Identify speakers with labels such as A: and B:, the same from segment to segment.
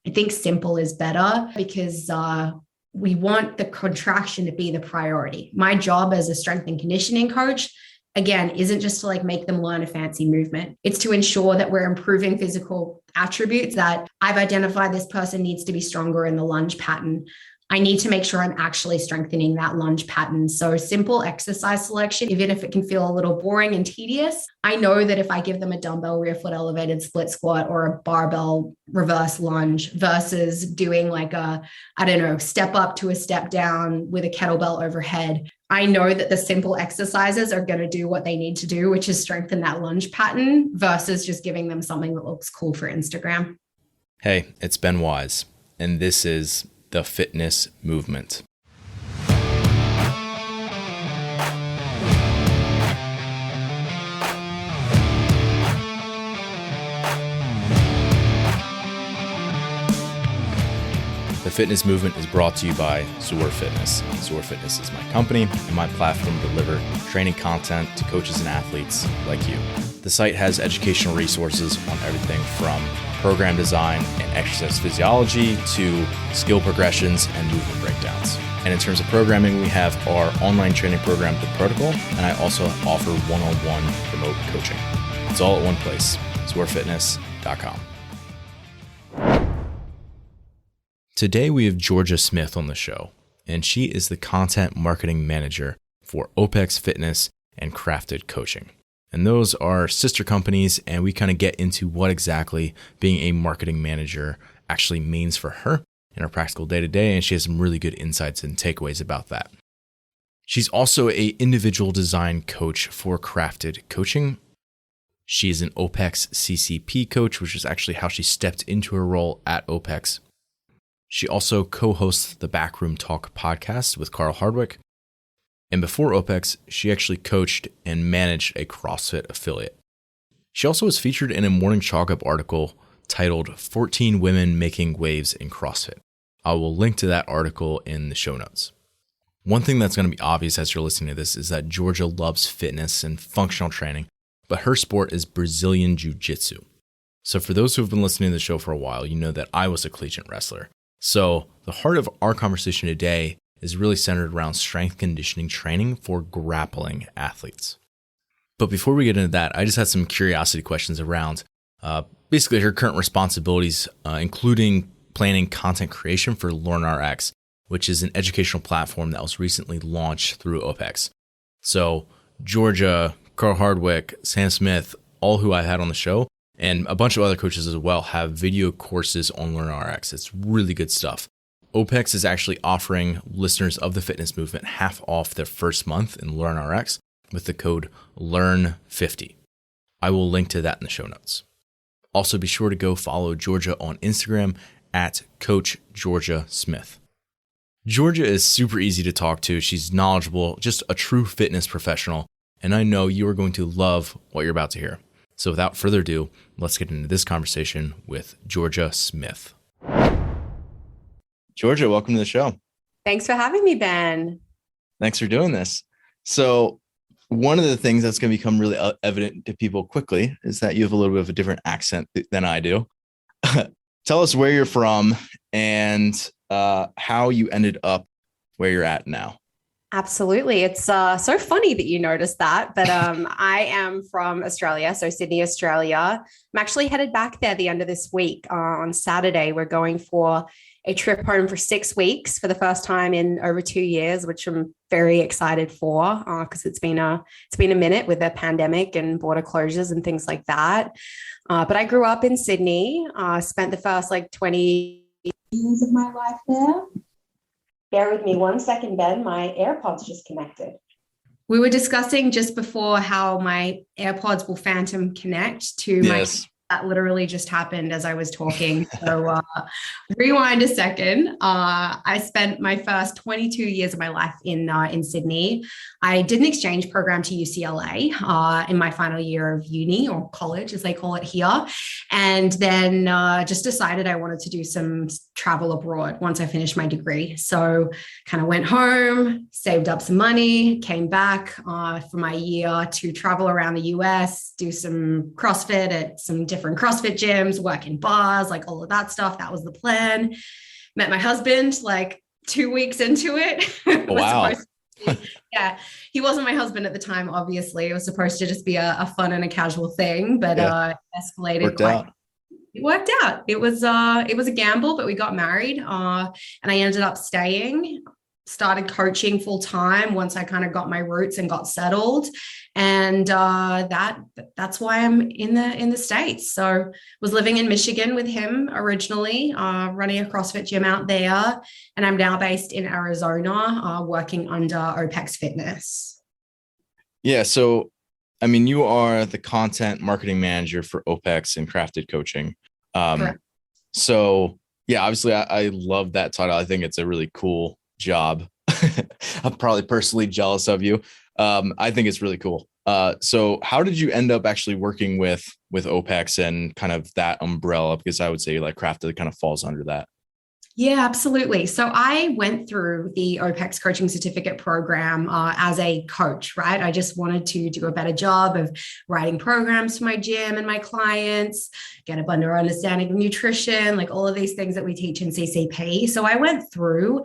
A: I think simple is better because we want the contraction to be the priority. My job as a strength and conditioning coach, again, isn't just to like make them learn a fancy movement. It's to ensure that we're improving physical attributes, that I've identified this person needs to be stronger in the lunge pattern. I need to make sure I'm actually strengthening that lunge pattern. So simple exercise selection, even if it can feel a little boring and tedious, I know that if I give them a dumbbell rear foot elevated split squat or a barbell reverse lunge versus doing like a, I don't know, step up to a step down with a kettlebell overhead, I know that the simple exercises are going to do what they need to do, which is strengthen that lunge pattern versus just giving them something that looks cool for Instagram.
B: Hey, it's Ben Wise, and this is The Fitness Movement. The Fitness Movement is brought to you by Zor Fitness. Zor Fitness is my company and my platform to deliver training content to coaches and athletes like you. The site has educational resources on everything from program design and exercise physiology to skill progressions and movement breakdowns. And in terms of programming, we have our online training program, The Protocol, and I also offer one-on-one remote coaching. It's all at one place, zorfitness.com. Today we have Georgia Smith on the show, and she is the content marketing manager for OPEX Fitness and Crafted Coaching. And those are sister companies, and we kind of get into what exactly being a marketing manager actually means for her in her practical day-to-day, and she has some really good insights and takeaways about that. She's also an individual design coach for Crafted Coaching. She is an OPEX CCP coach, which is actually how she stepped into her role at OPEX. She also co-hosts the Backroom Talk podcast with Carl Hardwick. And before OPEX, she actually coached and managed a CrossFit affiliate. She also was featured in a Morning Chalk Up article titled 14 Women Making Waves in CrossFit. I will link to that article in the show notes. One thing that's going to be obvious as you're listening to this is that Georgia loves fitness and functional training, but her sport is Brazilian Jiu-Jitsu. So for those who have been listening to the show for a while, you know that I was a collegiate wrestler. So the heart of our conversation today is really centered around strength conditioning training for grappling athletes. But before we get into that, I just had some curiosity questions around basically her current responsibilities, including planning content creation for LearnRx, which is an educational platform that was recently launched through OPEX. So Georgia, Carl Hardwick, Sam Smith, all who I had on the show, and a bunch of other coaches as well have video courses on LearnRx. It's really good stuff. OPEX is actually offering listeners of the fitness movement half off their first month in LearnRx with the code LEARN50. I will link to that in the show notes. Also, be sure to go follow Georgia on Instagram at Coach Georgia Smith. Georgia is super easy to talk to. She's knowledgeable, just a true fitness professional, and I know you are going to love what you're about to hear. So without further ado, let's get into this conversation with Georgia Smith. Georgia, welcome to the show.
A: Thanks for having me, Ben.
B: Thanks for doing this. So one of the things that's going to become really evident to people quickly is that you have a little bit of a different accent than I do. Tell us where you're from and how you ended up where you're at now.
A: Absolutely. It's so funny that you noticed that, but I am from Australia, so Sydney, Australia. I'm actually headed back there the end of this week. On Saturday, we're going for a trip home for 6 weeks for the first time in over 2 years, which I'm very excited for because it's been a minute with the pandemic and border closures and things like that. But I grew up in Sydney, spent the first 20 years of my life there. Bear with me 1 second, Ben. My AirPods just connected. We were discussing just before how my AirPods will phantom connect to my. That literally just happened as I was talking. So rewind a second. I spent my first 22 years of my life in Sydney. I did an exchange program to UCLA in my final year of uni or college, as they call it here. And then just decided I wanted to do some travel abroad once I finished my degree. So kind of went home, saved up some money, came back for my year to travel around the US, do some CrossFit at some different CrossFit gyms, work in bars, like all of that stuff. That was the plan. Met my husband like 2 weeks into it.
B: Oh, wow.
A: Yeah, he wasn't my husband at the time, obviously. It was supposed to just be a fun and a casual thing, but escalated
B: Worked
A: quite.
B: out.
A: It worked out. It was a gamble, but we got married, and I ended up staying. Started coaching full time once I kind of got my roots and got settled, and that's why I'm in the States. So was living in Michigan with him originally, running a CrossFit gym out there, and I'm now based in Arizona, working under OPEX Fitness.
B: Yeah. So, I mean, you are the content marketing manager for OPEX and Crafted Coaching.
A: Correct.
B: So yeah, obviously I love that title. I think it's a really cool job. I'm probably personally jealous of you. I think it's really cool. So how did you end up actually working with OPEX and kind of that umbrella? Because I would say like Crafted kind of falls under that.
A: Yeah, absolutely. So I went through the OPEX coaching certificate program as a coach, right? I just wanted to do a better job of writing programs for my gym and my clients, get a better understanding of nutrition, like all of these things that we teach in CCP. So I went through,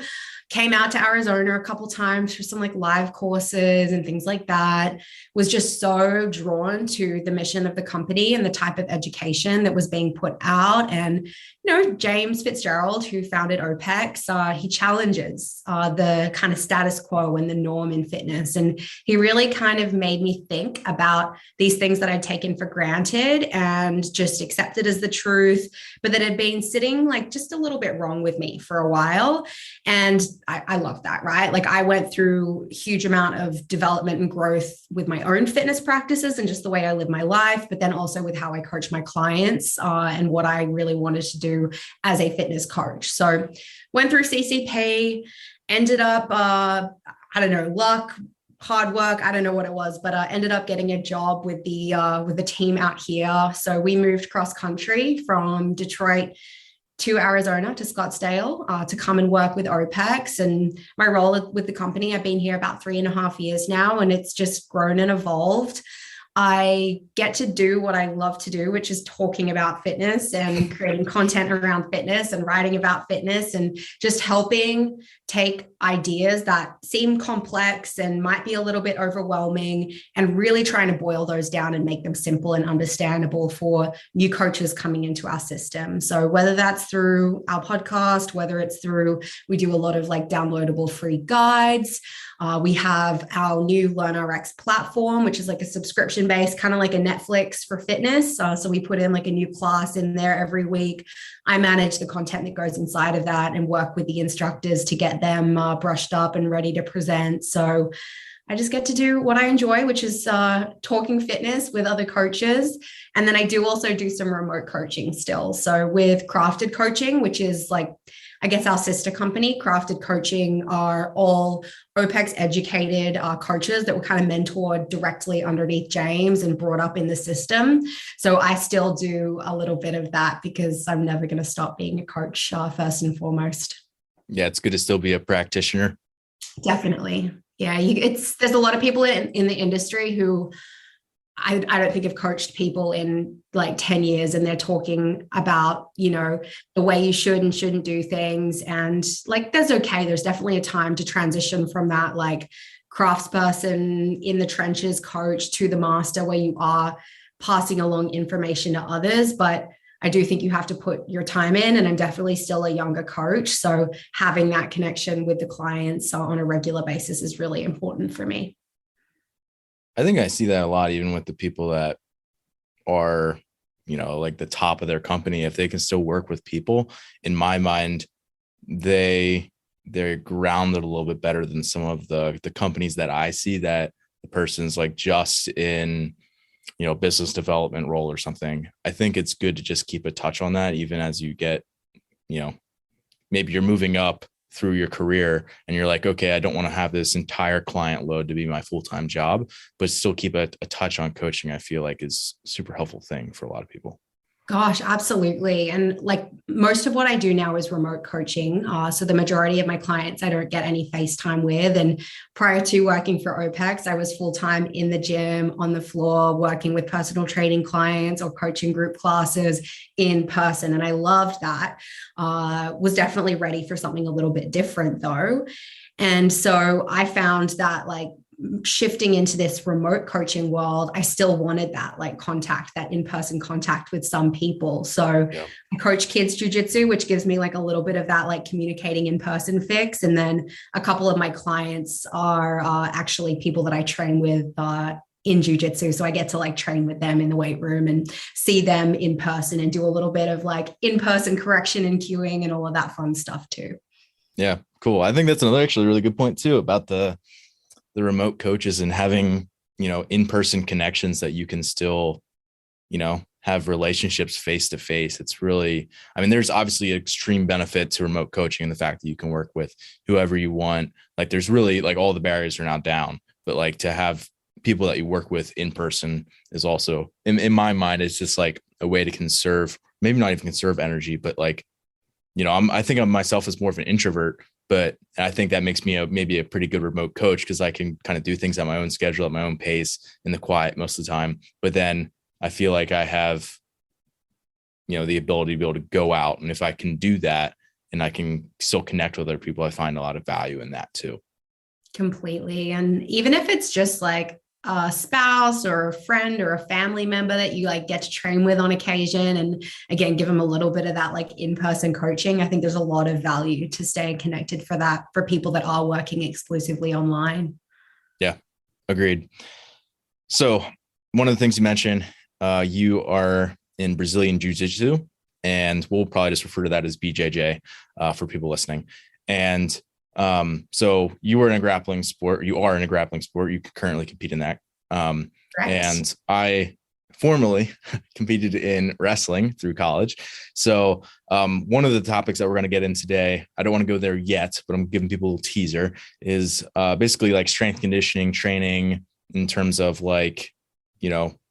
A: came out to Arizona a couple times for some like live courses and things like that. Was just so drawn to the mission of the company and the type of education that was being put out. And James Fitzgerald, who founded OPEX, he challenges the kind of status quo and the norm in fitness. And he really kind of made me think about these things that I'd taken for granted and just accepted as the truth, but that had been sitting like just a little bit wrong with me for a while. And I love that, right? Like I went through a huge amount of development and growth with my own fitness practices and just the way I live my life, but then also with how I coach my clients and what I really wanted to do as a fitness coach. So went through CCP, ended up, luck, hard work. I don't know what it was, but ended up getting a job with the team out here. So we moved cross country from Detroit to Arizona, to Scottsdale, to come and work with OPEX. And my role with the company, I've been here about 3.5 years now, and it's just grown and evolved. I get to do what I love to do, which is talking about fitness and creating content around fitness and writing about fitness and just helping take ideas that seem complex and might be a little bit overwhelming and really trying to boil those down and make them simple and understandable for new coaches coming into our system. So whether that's through our podcast, whether it's through, we do a lot of like downloadable free guides. We have our new LearnRx platform, which is like a subscription based, kind of like a Netflix for fitness. So we put in like a new class in there every week. I manage the content that goes inside of that and work with the instructors to get them brushed up and ready to present. So I just get to do what I enjoy, which is talking fitness with other coaches. And then I do also do some remote coaching still. So with Crafted Coaching, which is like, I guess our sister company, Crafted Coaching, are all OPEX educated coaches that were kind of mentored directly underneath James and brought up in the system. So I still do a little bit of that because I'm never going to stop being a coach first and foremost.
B: Yeah, it's good to still be a practitioner.
A: Definitely. Yeah, there's a lot of people in the industry who I don't think have coached people in like 10 years, and they're talking about, the way you should and shouldn't do things. And like, that's okay. There's definitely a time to transition from that, like craftsperson in the trenches coach to the master where you are passing along information to others. But I do think you have to put your time in, and I'm definitely still a younger coach. So having that connection with the clients on a regular basis is really important for me.
B: I think I see that a lot, even with the people that are, like the top of their company. If they can still work with people, in my mind, they're grounded a little bit better than some of the companies that I see that the person's like just in, business development role or something. I think it's good to just keep a touch on that, even as you get, maybe you're moving up through your career and you're like, okay, I don't want to have this entire client load to be my full-time job, but still keep a touch on coaching. I feel like is a super helpful thing for a lot of people.
A: Gosh, absolutely. And like most of what I do now is remote coaching. So the majority of my clients I don't get any FaceTime with. And prior to working for OPEX, I was full time in the gym, on the floor, working with personal training clients or coaching group classes in person. And I loved that. Was definitely ready for something a little bit different though. And so I found that like shifting into this remote coaching world, I still wanted that like contact, that in-person contact with some people. So
B: Yeah.
A: I coach kids jujitsu, which gives me like a little bit of that like communicating in person fix. And then a couple of my clients are actually people that I train with in jujitsu. So I get to like train with them in the weight room and see them in person and do a little bit of like in-person correction and cueing and all of that fun stuff too.
B: Yeah, cool. I think that's another actually really good point too about the remote coaches and having, in-person connections that you can still, have relationships face to face. It's really, I mean, there's obviously an extreme benefit to remote coaching and the fact that you can work with whoever you want. Like there's really like all the barriers are now down, but like to have people that you work with in person is also in my mind, it's just like a way to conserve, maybe not even conserve energy, but like, I think of myself as more of an introvert, but I think that makes me maybe a pretty good remote coach because I can kind of do things at my own schedule, at my own pace in the quiet most of the time. But then I feel like I have, the ability to be able to go out. And if I can do that and I can still connect with other people, I find a lot of value in that too.
A: Completely. And even if it's just like a spouse or a friend or a family member that you like get to train with on occasion, and again, give them a little bit of that like in-person coaching, I think there's a lot of value to staying connected for that for people that are working exclusively online.
B: Yeah, agreed. So one of the things you mentioned, you are in Brazilian Jiu-Jitsu, and we'll probably just refer to that as BJJ for people listening. And so you were in a grappling sport. You are in a grappling sport. You currently compete in that.
A: Correct.
B: And I formerly competed in wrestling through college. So one of the topics that we're going to get in today, I don't want to go there yet, but I'm giving people a little teaser, is basically like strength conditioning training in terms of like,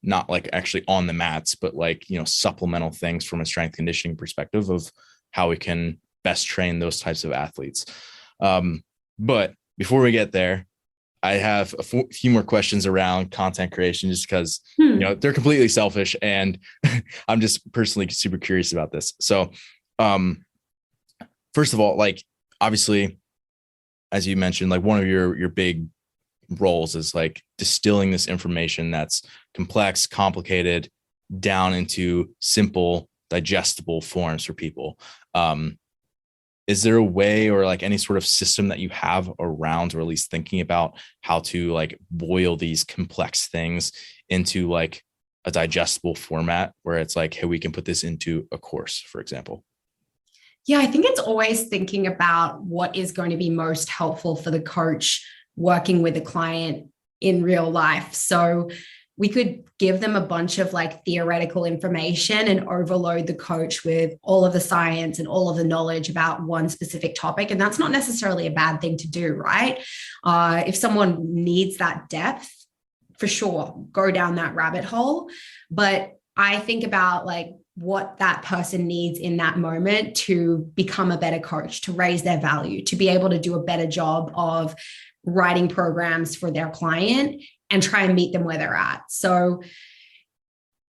B: not like actually on the mats, but like, supplemental things from a strength conditioning perspective of how we can best train those types of athletes. But before we get there, I have a few more questions around content creation, just because, they're completely selfish and I'm just personally super curious about this. So, first of all, like, obviously, as you mentioned, like one of your big roles is like distilling this information that's complex, complicated down into simple, digestible forms for people. Is there a way or like any sort of system that you have around, or at least thinking about how to like boil these complex things into like a digestible format where it's like, hey, we can put this into a course, for example?
A: Yeah, I think it's always thinking about what is going to be most helpful for the coach working with a client in real life. So we could give them a bunch of like theoretical information and overload the coach with all of the science and all of the knowledge about one specific topic. And that's not necessarily a bad thing to do, right? If someone needs that depth, for sure, go down that rabbit hole. But I think about like what that person needs in that moment to become a better coach, to raise their value, to be able to do a better job of writing programs for their client and try and meet them where they're at. So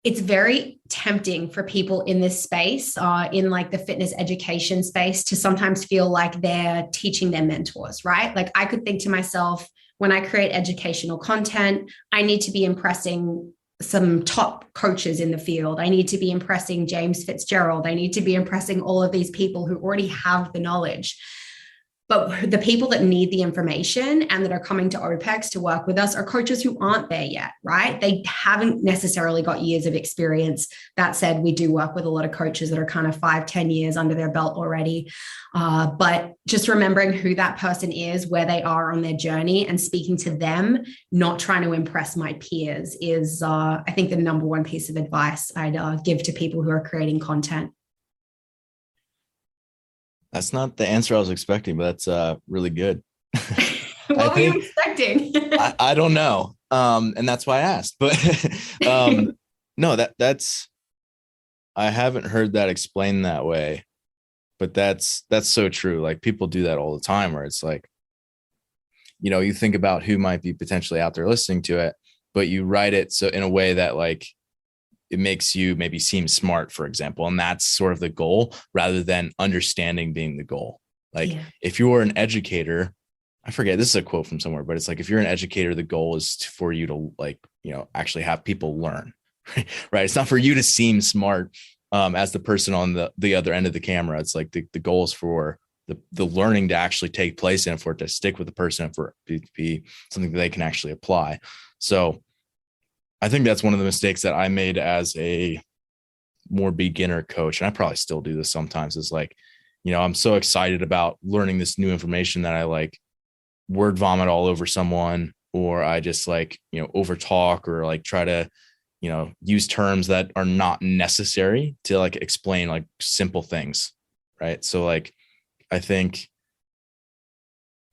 A: it's very tempting for people in this space, in like the fitness education space, to sometimes feel like they're teaching their mentors, right? Like I could think to myself, when I create educational content, I need to be impressing some top coaches in the field. I need to be impressing James Fitzgerald. I need to be impressing all of these people who already have the knowledge. But the people that need the information and that are coming to OPEX to work with us are coaches who aren't there yet, right? They haven't necessarily got years of experience. That said, we do work with a lot of coaches that are kind of 5-10 years under their belt already. But just remembering who that person is, where they are on their journey, and speaking to them, not trying to impress my peers, is, I think, the number one piece of advice I'd give to people who are creating content.
B: That's not the answer I was expecting, but that's really good. I
A: What were you
B: think
A: expecting?
B: I don't know. And that's why I asked, but no, that's I haven't heard that explained that way, but that's so true. Like people do that all the time where it's like, you think about who might be potentially out there listening to it, but you write it so in a way that like it makes you maybe seem smart, for example. And that's sort of the goal rather than understanding being the goal. Like if you're an educator, I forget, this is a quote from somewhere, but it's like, if you're an educator, the goal is for you to like, actually have people learn, right? It's not for you to seem smart as the person on the other end of the camera. It's like the goal is for the learning to actually take place and for it to stick with the person and for it to be something that they can actually apply. So I think that's one of the mistakes that I made as a more beginner coach. And I probably still do this sometimes, is like, I'm so excited about learning this new information that I like word vomit all over someone, or I just like, over talk or like try to, use terms that are not necessary to like explain like simple things. Right. So like, I think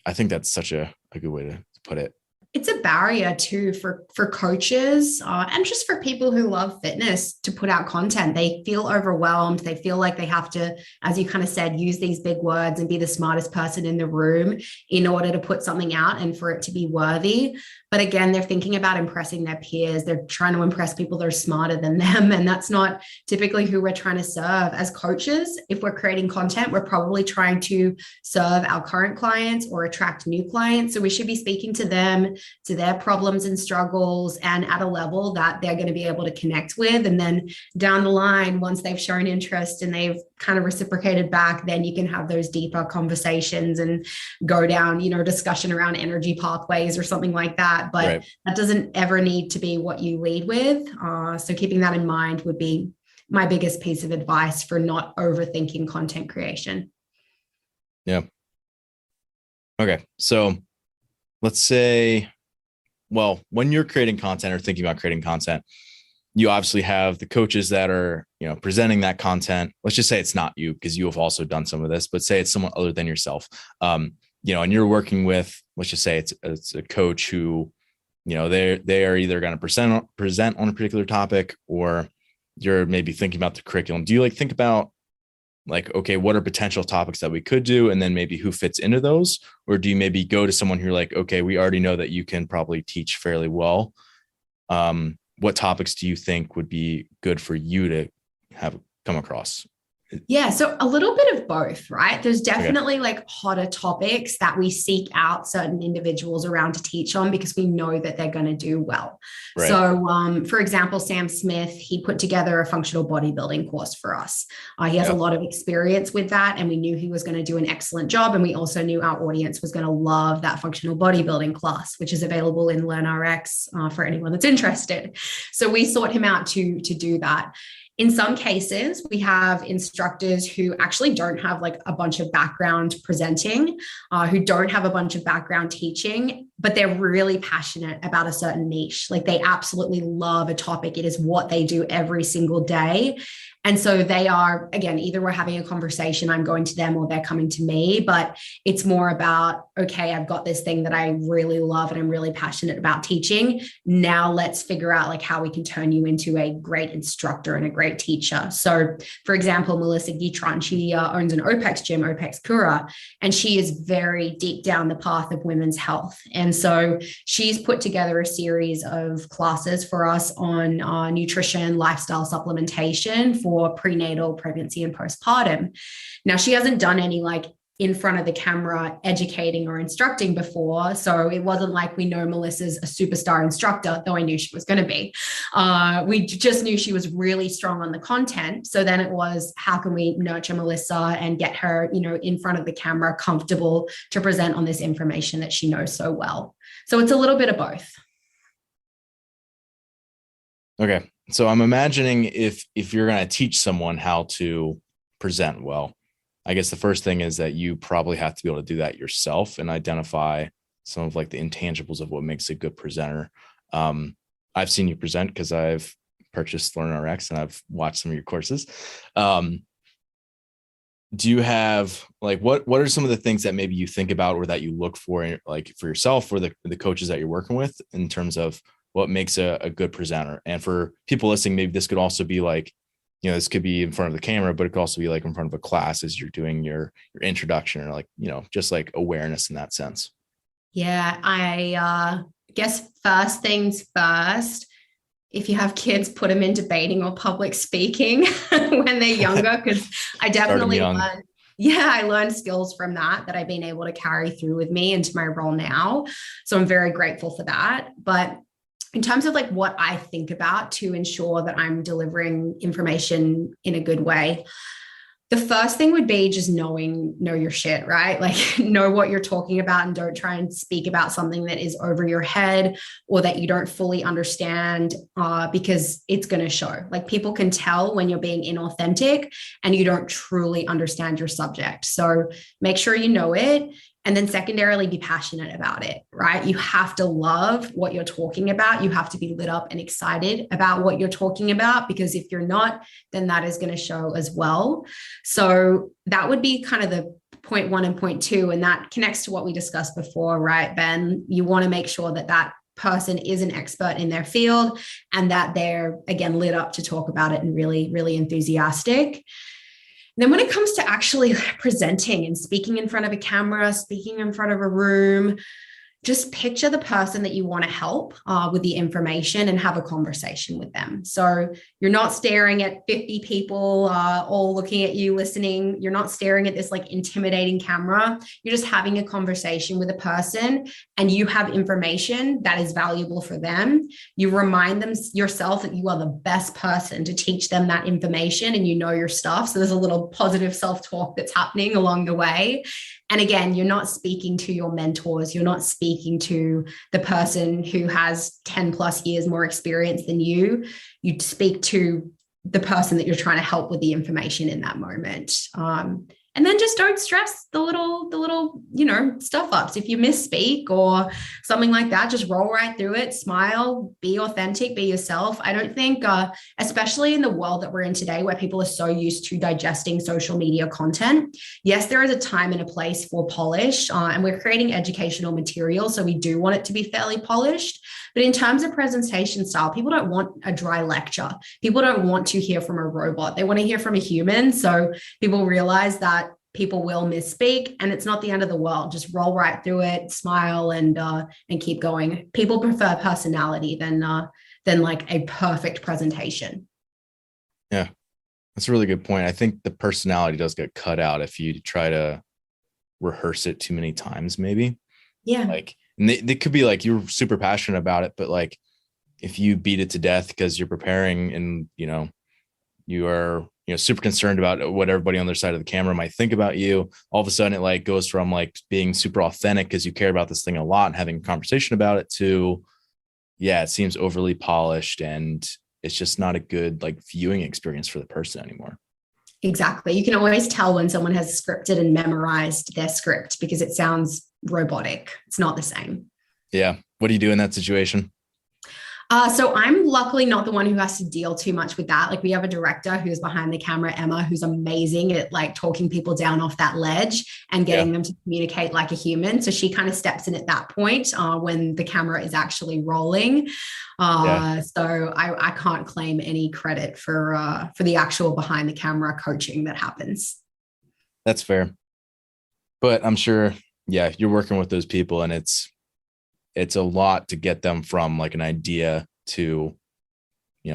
B: that's such a good way to put it.
A: It's a barrier too for coaches and just for people who love fitness to put out content. They feel overwhelmed. They feel like they have to, as you kind of said, use these big words and be the smartest person in the room in order to put something out and for it to be worthy. But again, they're thinking about impressing their peers. They're trying to impress people that are smarter than them. And that's not typically who we're trying to serve. As coaches, if we're creating content, we're probably trying to serve our current clients or attract new clients. So we should be speaking to them, to their problems and struggles, and at a level that they're going to be able to connect with. And then down the line, once they've shown interest and they've kind of reciprocated back, then you can have those deeper conversations and go down, discussion around energy pathways or something like that. But right. That doesn't ever need to be what you lead with. So keeping that in mind would be my biggest piece of advice for not overthinking content creation.
B: Yeah. Okay. So let's say, well, when you're creating content or thinking about creating content, you obviously have the coaches that are, presenting that content. Let's just say it's not you, because you have also done some of this, but say it's someone other than yourself. And you're working with, let's just say it's a coach who, they are either going to present on a particular topic, or you're maybe thinking about the curriculum. Do you like think about like, okay, what are potential topics that we could do? And then maybe who fits into those? Or do you maybe go to someone who you're like, okay, we already know that you can probably teach fairly well. What topics do you think would be good for you to have come across?
A: Yeah, so a little bit of both, right? There's definitely like hotter topics that we seek out certain individuals around to teach on because we know that they're going to do well. Right. So, for example, Sam Smith, he put together a functional bodybuilding course for us. He has a lot of experience with that, and we knew he was going to do an excellent job. And we also knew our audience was going to love that functional bodybuilding class, which is available in LearnRx for anyone that's interested. So we sought him out to do that. In some cases, we have instructors who actually don't have like a bunch of background presenting, who don't have a bunch of background teaching, but they're really passionate about a certain niche. Like they absolutely love a topic. It is what they do every single day. And so they are, again, either we're having a conversation, I'm going to them, or they're coming to me, but it's more about, okay, I've got this thing that I really love and I'm really passionate about teaching. Now let's figure out like how we can turn you into a great instructor and a great teacher. So for example, Melissa Guitron, she owns an OPEX gym, OPEX Cura, and she is very deep down the path of women's health. And so she's put together a series of classes for us on nutrition, lifestyle supplementation for prenatal, pregnancy, and postpartum. Now, she hasn't done any like in front of the camera educating or instructing before. So it wasn't like we know Melissa's a superstar instructor, though I knew she was going to be. We just knew she was really strong on the content. So then it was, how can we nurture Melissa and get her, in front of the camera, comfortable to present on this information that she knows so well. So it's a little bit of both.
B: Okay. So I'm imagining if you're going to teach someone how to present well, I guess the first thing is that you probably have to be able to do that yourself and identify some of like the intangibles of what makes a good presenter. I've seen you present because I've purchased LearnRx and I've watched some of your courses. Do you have like, what are some of the things that maybe you think about or that you look for like for yourself or the coaches that you're working with in terms of what makes a good presenter? And for people listening, maybe this could also be like, this could be in front of the camera, but it could also be like in front of a class as you're doing your introduction, or like, just like awareness in that sense.
A: Yeah, I guess first things first, if you have kids, put them in debating or public speaking when they're younger, because I definitely learned, I learned skills from that I've been able to carry through with me into my role now. So I'm very grateful for that. But in terms of like what I think about to ensure that I'm delivering information in a good way, the first thing would be just know your shit, right? Like know what you're talking about and don't try and speak about something that is over your head or that you don't fully understand, because it's going to show. Like people can tell when you're being inauthentic and you don't truly understand your subject. So make sure you know it. And then secondarily, be passionate about it, right? You have to love what you're talking about. You have to be lit up and excited about what you're talking about, because if you're not, then that is going to show as well. So that would be kind of the point one and point two. And that connects to what we discussed before, right, Ben? You want to make sure that that person is an expert in their field and that they're, again, lit up to talk about it and really, really enthusiastic. Then when it comes to actually presenting and speaking in front of a camera, speaking in front of a room, just picture the person that you want to help with the information and have a conversation with them. So you're not staring at 50 people all looking at you, listening. You're not staring at this like intimidating camera. You're just having a conversation with a person and you have information that is valuable for them. You remind them yourself that you are the best person to teach them that information and you know your stuff. So there's a little positive self-talk that's happening along the way. And again, you're not speaking to your mentors. You're not speaking to the person who has 10 plus years more experience than you. You speak to the person that you're trying to help with the information in that moment. And then just don't stress the little, stuff ups. If you misspeak or something like that, just roll right through it, smile, be authentic, be yourself. I don't think, especially in the world that we're in today, where people are so used to digesting social media content. Yes, there is a time and a place for polish, and we're creating educational material. So we do want it to be fairly polished. But in terms of presentation style, people don't want a dry lecture. People don't want to hear from a robot. They want to hear from a human. So people realize that people will misspeak and it's not the end of the world. Just roll right through it, smile, and keep going. People prefer personality than like a perfect presentation.
B: Yeah, that's a really good point. I think the personality does get cut out if you try to rehearse it too many times, maybe.
A: Yeah.
B: Like, and they could be like, you're super passionate about it, but like, if you beat it to death because you're preparing and, you are, super concerned about what everybody on their side of the camera might think about you, all of a sudden it like goes from like being super authentic because you care about this thing a lot and having a conversation about it to, it seems overly polished and it's just not a good like viewing experience for the person anymore.
A: Exactly. You can always tell when someone has scripted and memorized their script because it sounds robotic. It's not the same.
B: Yeah. What do you do in that situation?
A: So I'm luckily not the one who has to deal too much with that. Like we have a director who's behind the camera, Emma, who's amazing at like talking people down off that ledge and getting them to communicate like a human. So she kind of steps in at that point when the camera is actually rolling. So I can't claim any credit for the actual behind the camera coaching that happens.
B: That's fair. But I'm sure, you're working with those people and it's a lot to get them from like an idea to,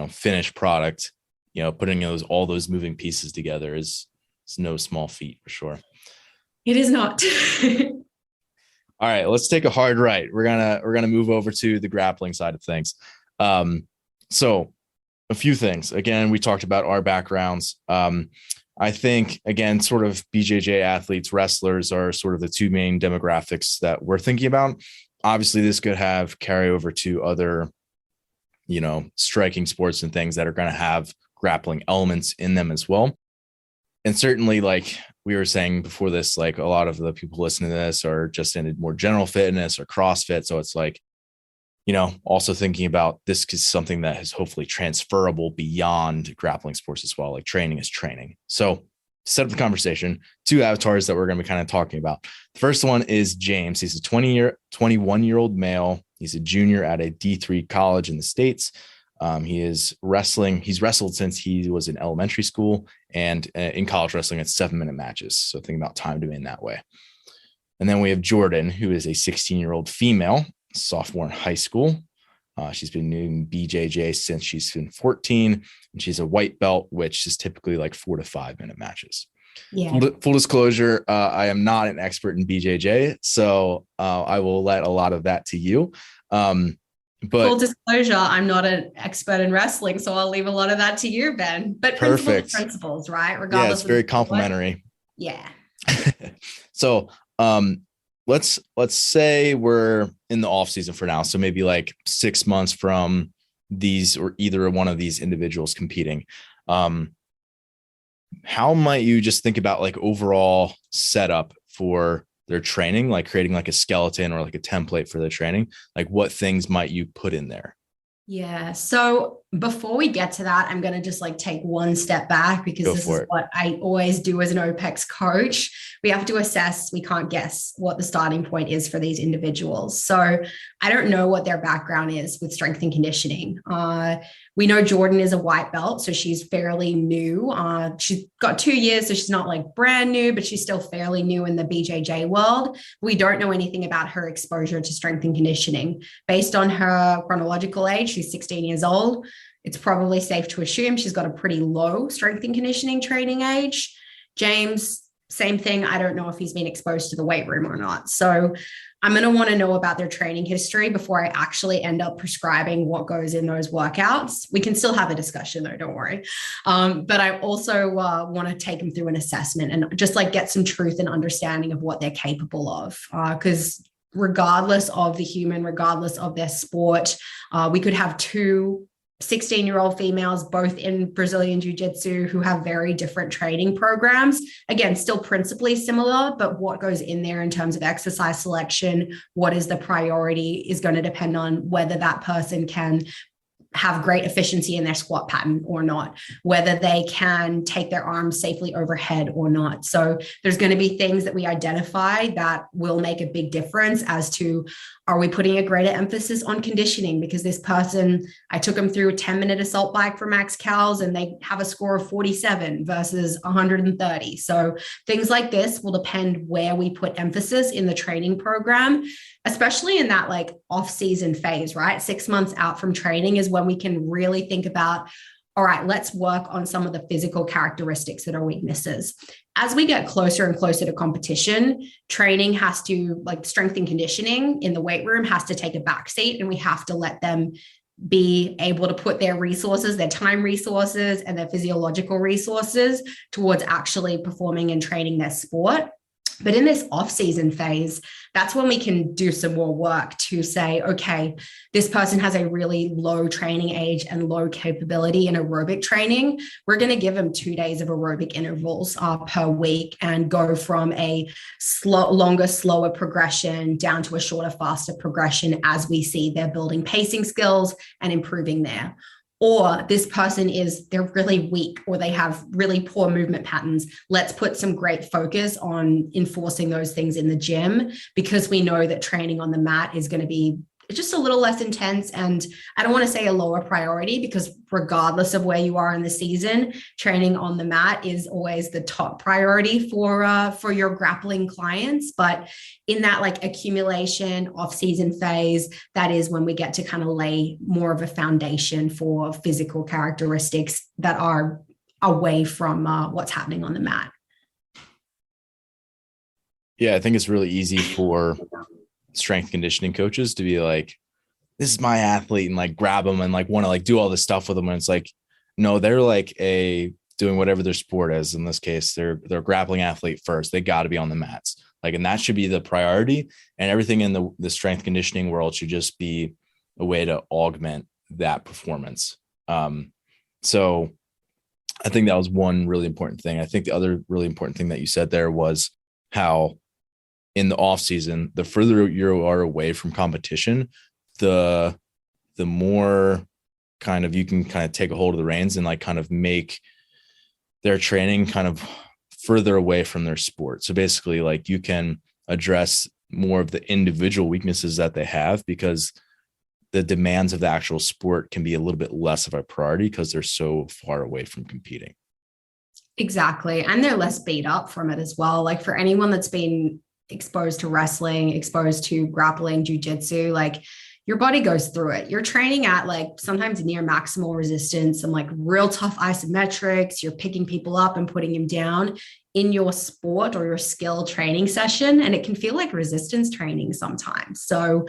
B: finished product, putting all those moving pieces together is no small feat for sure.
A: It is not.
B: All right, let's take a hard right. We're going to move over to the grappling side of things. So a few things, again, we talked about our backgrounds. I think, again, sort of BJJ athletes, wrestlers are sort of the two main demographics that we're thinking about. Obviously, this could have carryover to other, striking sports and things that are going to have grappling elements in them as well. And certainly, like we were saying before this, like a lot of the people listening to this are just in more general fitness or CrossFit. So it's like, also thinking about this is something that is hopefully transferable beyond grappling sports as well. Like training is training. So to set up the conversation, two avatars that we're going to be kind of talking about. The first one is James. He's a 21-year-old male. He's a junior at a D3 college in the States. He's wrestled since he was in elementary school, and in college wrestling, it's 7-minute matches. So think about time domain that way. And then we have Jordan, who is a 16-year-old female, sophomore in high school. She's been doing BJJ since she's been 14, and she's a white belt, which is typically like 4 to 5 minute matches.
A: Yeah.
B: Full disclosure, I am not an expert in BJJ, so I will let a lot of that to you. But
A: full disclosure, I'm not an expert in wrestling, so I'll leave a lot of that to you, Ben. But
B: perfect
A: principles, right? Regardless.
B: Yeah, it's very complimentary.
A: Yeah.
B: So let's say we're in the off season for now. So maybe like 6 months from these or either one of these individuals competing. How might you just think about like overall setup for their training, like creating like a skeleton or like a template for their training? Like what things might you put in there?
A: Yeah. So before we get to that, I'm going to just like take one step back, because this is what I always do as an OPEX coach. We have to assess, we can't guess what the starting point is for these individuals. So I don't know what their background is with strength and conditioning. We know Jordan is a white belt, so she's fairly new. She's got 2 years, so she's not like brand new, but she's still fairly new in the BJJ world. We don't know anything about her exposure to strength and conditioning. Based on her chronological age, she's 16 years old. It's probably safe to assume she's got a pretty low strength and conditioning training age. James, same thing. I don't know if he's been exposed to the weight room or not. So I'm going to want to know about their training history before I actually end up prescribing what goes in those workouts. We can still have a discussion though, don't worry. But I also want to take them through an assessment and just like get some truth and understanding of what they're capable of. Because regardless of the human, regardless of their sport, we could have 2 16-year-old females, both in Brazilian Jiu-Jitsu, who have very different training programs. Again, still principally similar, but what goes in there in terms of exercise selection, what is the priority, is going to depend on whether that person can have great efficiency in their squat pattern or not, whether they can take their arms safely overhead or not. So there's going to be things that we identify that will make a big difference as to, are we putting a greater emphasis on conditioning? Because this person, I took them through a 10-minute assault bike for max cals and they have a score of 47 versus 130. So things like this will depend where we put emphasis in the training program, especially in that like off-season phase, right? 6 months out from training is when we can really think about, all right, let's work on some of the physical characteristics that are weaknesses. As we get closer and closer to competition, training has to, like strength and conditioning in the weight room, has to take a backseat, and we have to let them be able to put their resources, their time resources and their physiological resources towards actually performing and training their sport. But in this off-season phase, that's when we can do some more work to say, okay, this person has a really low training age and low capability in aerobic training. We're going to give them 2 days of aerobic intervals per week and go from a longer, slower progression down to a shorter, faster progression as we see they're building pacing skills and improving there. Or this person they're really weak or they have really poor movement patterns. Let's put some great focus on enforcing those things in the gym, because we know that training on the mat is going to be just a little less intense. And I don't want to say a lower priority, because regardless of where you are in the season, training on the mat is always the top priority for your grappling clients. But in that like accumulation off-season phase, that is when we get to kind of lay more of a foundation for physical characteristics that are away from what's happening on the mat.
B: Yeah, I think it's really easy for strength conditioning coaches to be like, this is my athlete, and like grab them and like want to like do all this stuff with them. And it's like, no, they're like doing whatever their sport is. In this case, they're a grappling athlete first. They got to be on the mats. Like, and that should be the priority, and everything in the strength conditioning world should just be a way to augment that performance. So I think that was one really important thing. I think the other really important thing that you said there was how in the off season, the further you are away from competition, the more kind of you can kind of take a hold of the reins and like kind of make their training kind of further away from their sport. So basically, like you can address more of the individual weaknesses that they have, because the demands of the actual sport can be a little bit less of a priority because they're so far away from competing.
A: Exactly. And they're less beat up from it as well. Like for anyone that's been exposed to wrestling, exposed to grappling, jujitsu, like your body goes through it. You're training at like sometimes near maximal resistance and like real tough isometrics. You're picking people up and putting them down in your sport or your skill training session. And it can feel like resistance training sometimes. So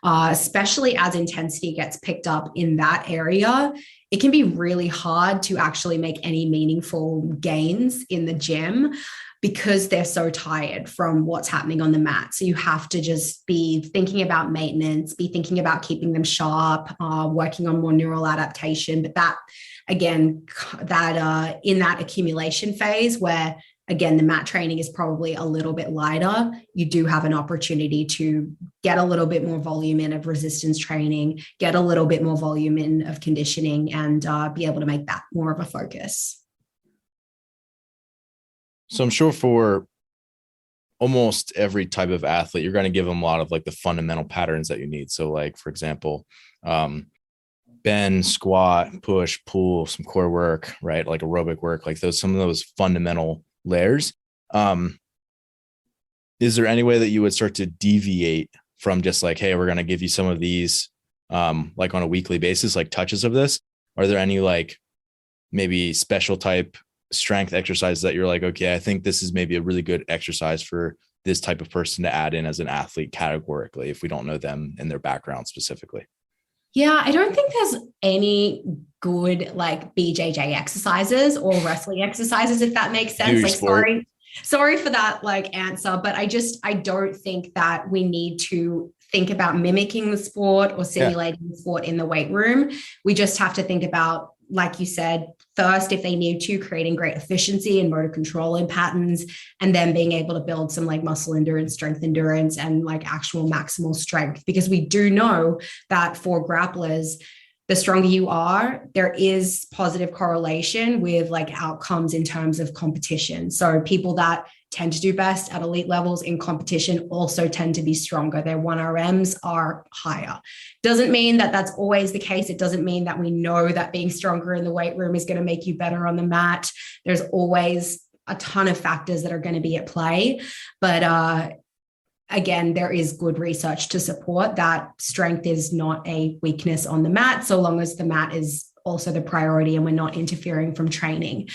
A: especially as intensity gets picked up in that area, it can be really hard to actually make any meaningful gains in the gym because they're so tired from what's happening on the mat. So you have to just be thinking about maintenance, be thinking about keeping them sharp, working on more neural adaptation. But that, again, that in that accumulation phase where, again, the mat training is probably a little bit lighter, you do have an opportunity to get a little bit more volume in of resistance training, get a little bit more volume in of conditioning, and be able to make that more of a focus.
B: So I'm sure for almost every type of athlete, you're going to give them a lot of like the fundamental patterns that you need. So like, for example, bend, squat, push, pull, some core work, right? Like aerobic work, like some of those fundamental layers. Is there any way that you would start to deviate from just like, hey, we're going to give you some of these like on a weekly basis, like touches of this? Are there any like maybe special type strength exercises that you're like, okay, I think this is maybe a really good exercise for this type of person to add in as an athlete categorically, if we don't know them and their background specifically?
A: Yeah, I don't think there's any good like BJJ exercises or wrestling exercises, if that makes sense.
B: Huge
A: like,
B: sport.
A: sorry for that like answer, but I don't think that we need to think about mimicking the sport or simulating the sport in the weight room. We just have to think about, like you said, first, if they need to, creating great efficiency and motor control in patterns, and then being able to build some like muscle endurance, strength endurance, and like actual maximal strength. Because we do know that for grapplers, the stronger you are, there is positive correlation with like outcomes in terms of competition. So people that tend to do best at elite levels in competition also tend to be stronger. Their 1RMs are higher. Doesn't mean that that's always the case. It doesn't mean that we know that being stronger in the weight room is going to make you better on the mat. There's always a ton of factors that are going to be at play. But again, there is good research to support that strength is not a weakness on the mat, so long as the mat is also the priority and we're not interfering from training.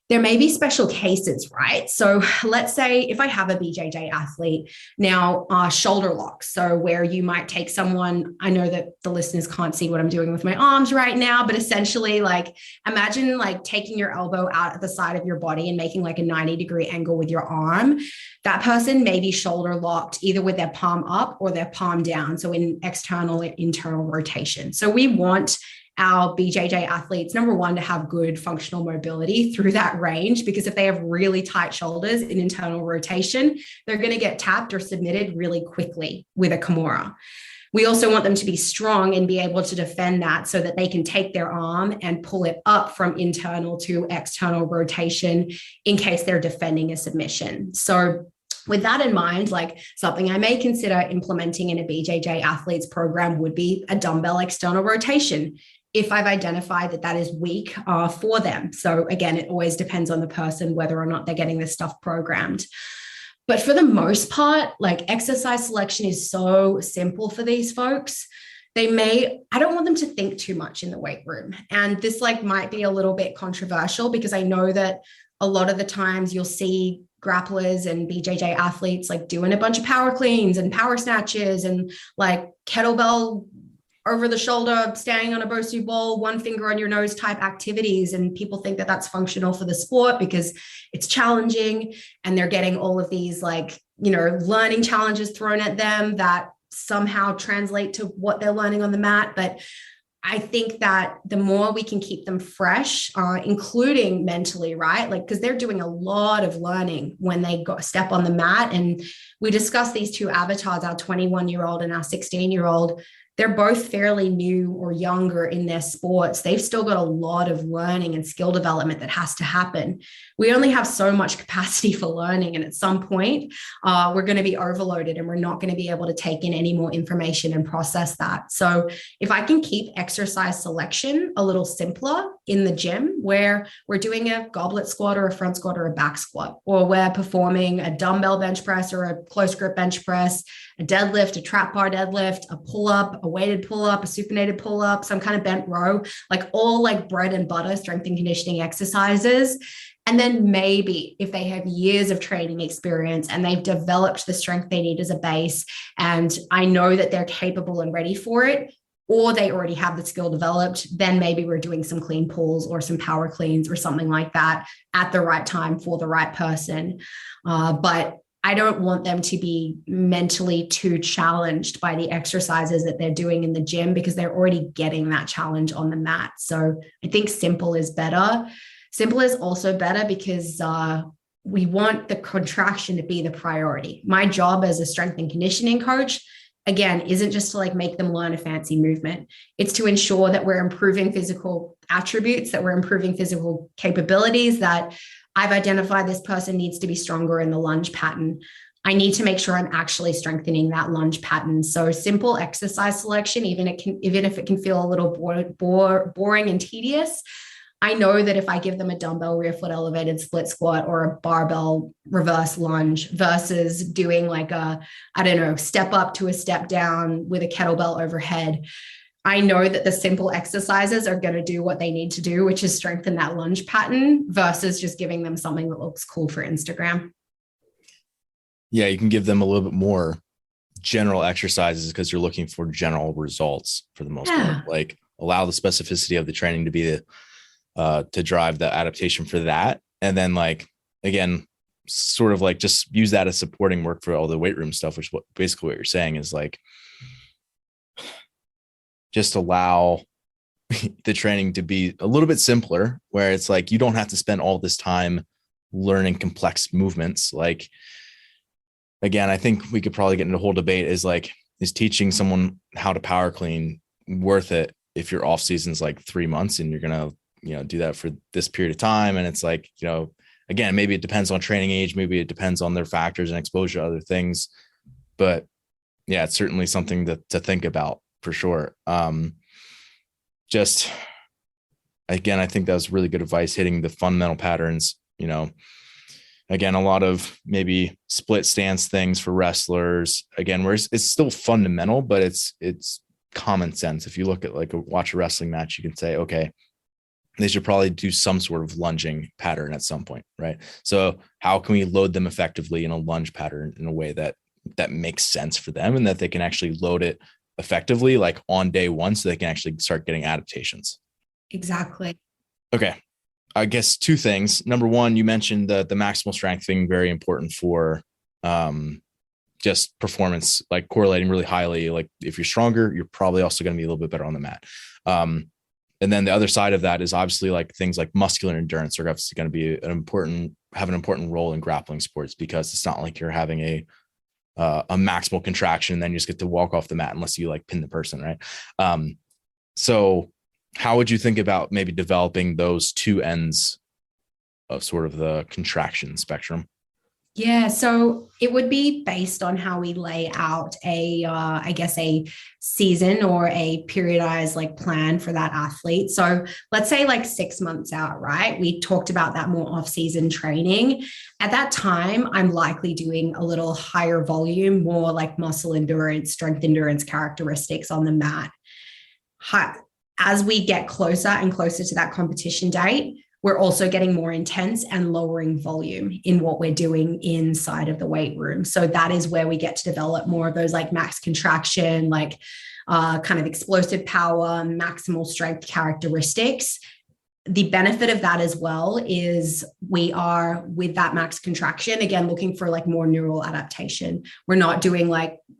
A: There may be special cases, right? So let's say if I have a BJJ athlete now, shoulder locks. So where you might take someone, I know that the listeners can't see what I'm doing with my arms right now, but essentially like imagine like taking your elbow out at the side of your body and making like a 90-degree angle with your arm. That person may be shoulder locked either with their palm up or their palm down. So in external or internal rotation. So we want our BJJ athletes, number one, to have good functional mobility through that range, because if they have really tight shoulders in internal rotation, they're going to get tapped or submitted really quickly with a Kimura. We also want them to be strong and be able to defend that so that they can take their arm and pull it up from internal to external rotation in case they're defending a submission. So with that in mind, like something I may consider implementing in a BJJ athletes program would be a dumbbell external rotation, if I've identified that that is weak for them. So again, it always depends on the person, whether or not they're getting this stuff programmed. But for the most part, like exercise selection is so simple for these folks. I don't want them to think too much in the weight room. And this like might be a little bit controversial because I know that a lot of the times you'll see grapplers and BJJ athletes like doing a bunch of power cleans and power snatches and like kettlebell over the shoulder, standing on a Bosu ball, one finger on your nose type activities. And people think that that's functional for the sport because it's challenging and they're getting all of these like, learning challenges thrown at them that somehow translate to what they're learning on the mat. But I think that the more we can keep them fresh, including mentally, right? Like, because they're doing a lot of learning when they step on the mat. And we discussed these two avatars, our 21-year-old and our 16-year-old. they're both fairly new or younger in their sports. They've still got a lot of learning and skill development that has to happen. We only have so much capacity for learning. And at some point, we're going to be overloaded and we're not going to be able to take in any more information and process that. So if I can keep exercise selection a little simpler in the gym, where we're doing a goblet squat or a front squat or a back squat, or we're performing a dumbbell bench press or a close grip bench press, a deadlift, a trap bar deadlift, a pull-up, a weighted pull-up, a supinated pull-up, some kind of bent row, like all like bread and butter strength and conditioning exercises. And then maybe if they have years of training experience and they've developed the strength they need as a base, and I know that they're capable and ready for it, or they already have the skill developed, then maybe we're doing some clean pulls or some power cleans or something like that at the right time for the right person. But I don't want them to be mentally too challenged by the exercises that they're doing in the gym, because they're already getting that challenge on the mat. So I think simple is better. Simple is also better because we want the contraction to be the priority. My job as a strength and conditioning coach, again, isn't just to like make them learn a fancy movement. It's to ensure that we're improving physical attributes, that we're improving physical capabilities, that I've identified this person needs to be stronger in the lunge pattern. I need to make sure I'm actually strengthening that lunge pattern. So simple exercise selection, even if it can feel a little boring and tedious, I know that if I give them a dumbbell rear foot elevated split squat or a barbell reverse lunge versus doing like a, I don't know, step up to a step down with a kettlebell overhead, I know that the simple exercises are going to do what they need to do, which is strengthen that lunge pattern versus just giving them something that looks cool for Instagram.
B: Yeah, you can give them a little bit more general exercises because you're looking for general results for the most part. Like allow the specificity of the training to be to drive the adaptation for that. And then like, again, sort of like just use that as supporting work for all the weight room stuff, which basically what you're saying is like, just allow the training to be a little bit simpler, where it's like, you don't have to spend all this time learning complex movements. Like, again, I think we could probably get into a whole debate is like, is teaching someone how to power clean worth it if your off season's like 3 months and you're going to, do that for this period of time? And it's like, again, maybe it depends on training age, maybe it depends on their factors and exposure to other things, but yeah, it's certainly something to think about for sure. Just again, I think that was really good advice, hitting the fundamental patterns. Again, a lot of maybe split stance things for wrestlers, again, where it's still fundamental, but it's common sense. If you look at watch a wrestling match, you can say, okay, they should probably do some sort of lunging pattern at some point, right? So how can we load them effectively in a lunge pattern in a way that makes sense for them and that they can actually load it effectively, like on day one, so they can actually start getting adaptations.
A: Exactly.
B: Okay. I guess 2 things. Number one, you mentioned the maximal strength being very important for just performance, like correlating really highly. Like if you're stronger, you're probably also going to be a little bit better on the mat. And then the other side of that is obviously like things like muscular endurance are obviously going to be have an important role in grappling sports, because it's not like you're having a maximal contraction and then you just get to walk off the mat unless you like pin the person, right? So how would you think about maybe developing those 2 ends of sort of the contraction spectrum?
A: Yeah, so it would be based on how we lay out I guess a season or a periodized plan for that athlete. So let's say 6 months out, right? We talked about that more off-season training. At that time, I'm likely doing a little higher volume, more like muscle endurance, strength endurance characteristics on the mat. As we get closer and closer to that competition date, we're also getting more intense and lowering volume in what we're doing inside of the weight room. So that is where we get to develop more of those max contraction, kind of explosive power, maximal strength characteristics. The benefit of that as well is we are, with that max contraction, again, looking for more neural adaptation. We're not doing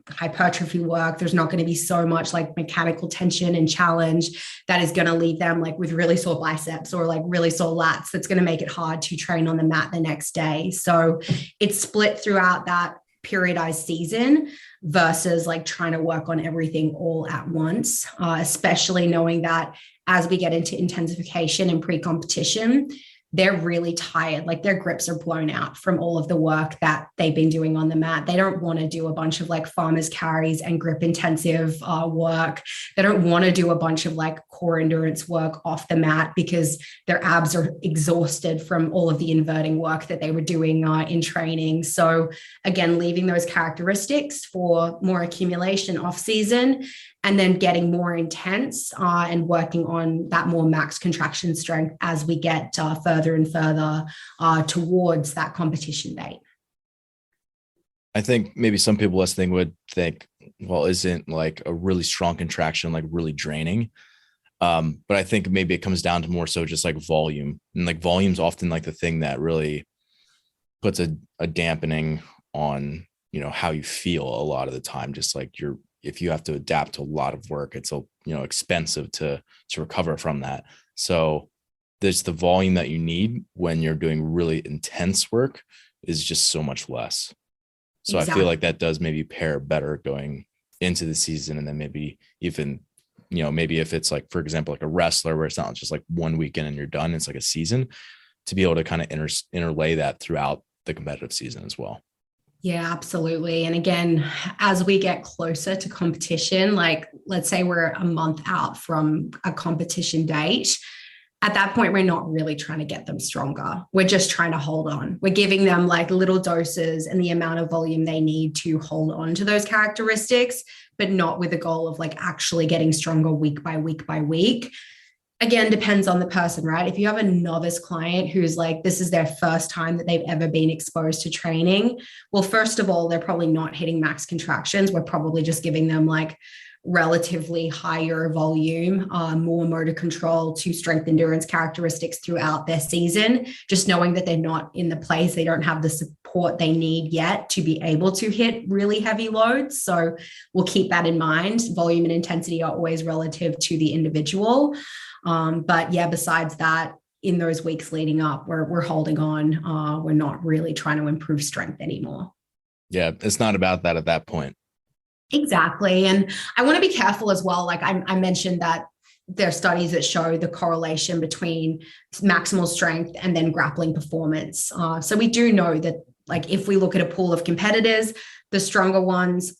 A: hypertrophy work. There's not going to be so much mechanical tension and challenge that is going to leave them with really sore biceps or really sore lats. That's going to make it hard to train on the mat the next day. So it's split throughout that periodized season versus like trying to work on everything all at once, especially knowing that as we get into intensification and pre-competition, they're really tired. Like their grips are blown out from all of the work that they've been doing on the mat. They don't want to do a bunch of like farmers carries and grip intensive work. They don't want to do a bunch of like core endurance work off the mat because their abs are exhausted from all of the inverting work that they were doing in training. So again, leaving those characteristics for more accumulation off season, and then getting more intense and working on that more max contraction strength as we get further and further towards that competition date.
B: I think maybe some people listening would think, well, isn't like a really strong contraction like really draining? But I think maybe it comes down to more so just like volume, and like volume's often like the thing that really puts a dampening on, how you feel a lot of the time. Just like if you have to adapt to a lot of work, it's expensive to recover from that. So there's the volume that you need when you're doing really intense work is just so much less. So exactly. I feel like that does maybe pair better going into the season. And then maybe even, maybe if it's like, for example, like a wrestler where it's not just like one weekend and you're done, it's like a season, to be able to kind of interlay that throughout the competitive season as well.
A: Yeah, absolutely. And again, as we get closer to competition, like let's say we're a month out from a competition date, at that point, we're not really trying to get them stronger. We're just trying to hold on. We're giving them like little doses and the amount of volume they need to hold on to those characteristics, but not with the goal of like actually getting stronger week by week by week. Again, depends on the person, right? If you have a novice client who's like, this is their first time that they've ever been exposed to training, well, first of all, they're probably not hitting max contractions. We're probably just giving them like relatively higher volume, more motor control to strength endurance characteristics throughout their season, just knowing that they're not in the place, they don't have the support they need yet to be able to hit really heavy loads. So we'll keep that in mind. Volume and intensity are always relative to the individual. But yeah, besides that, in those weeks leading up, we're holding on. We're not really trying to improve strength anymore.
B: Yeah, it's not about that at that point.
A: Exactly. And I want to be careful as well. Like I mentioned that there are studies that show the correlation between maximal strength and then grappling performance. So we do know that like if we look at a pool of competitors, the stronger ones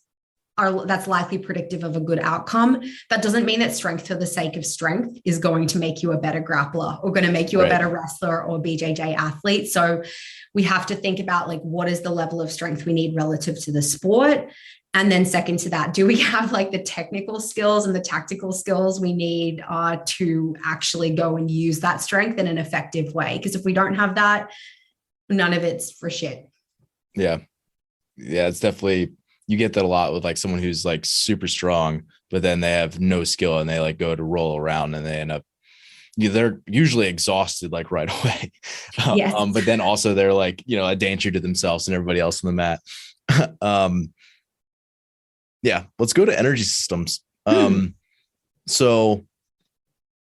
A: that's likely predictive of a good outcome. That doesn't mean that strength for the sake of strength is going to make you a better grappler or going to make you a better wrestler or BJJ athlete. So we have to think about like, what is the level of strength we need relative to the sport? And then second to that, do we have like the technical skills and the tactical skills we need to actually go and use that strength in an effective way? Because if we don't have that, none of it's for shit.
B: Yeah. Yeah, it's definitely, you get that a lot with like someone who's like super strong, but then they have no skill and they like go to roll around and they end up, they're usually exhausted like right away.
A: Yes.
B: But then also they're like, a danger to themselves and everybody else on the mat. Yeah, let's go to energy systems. So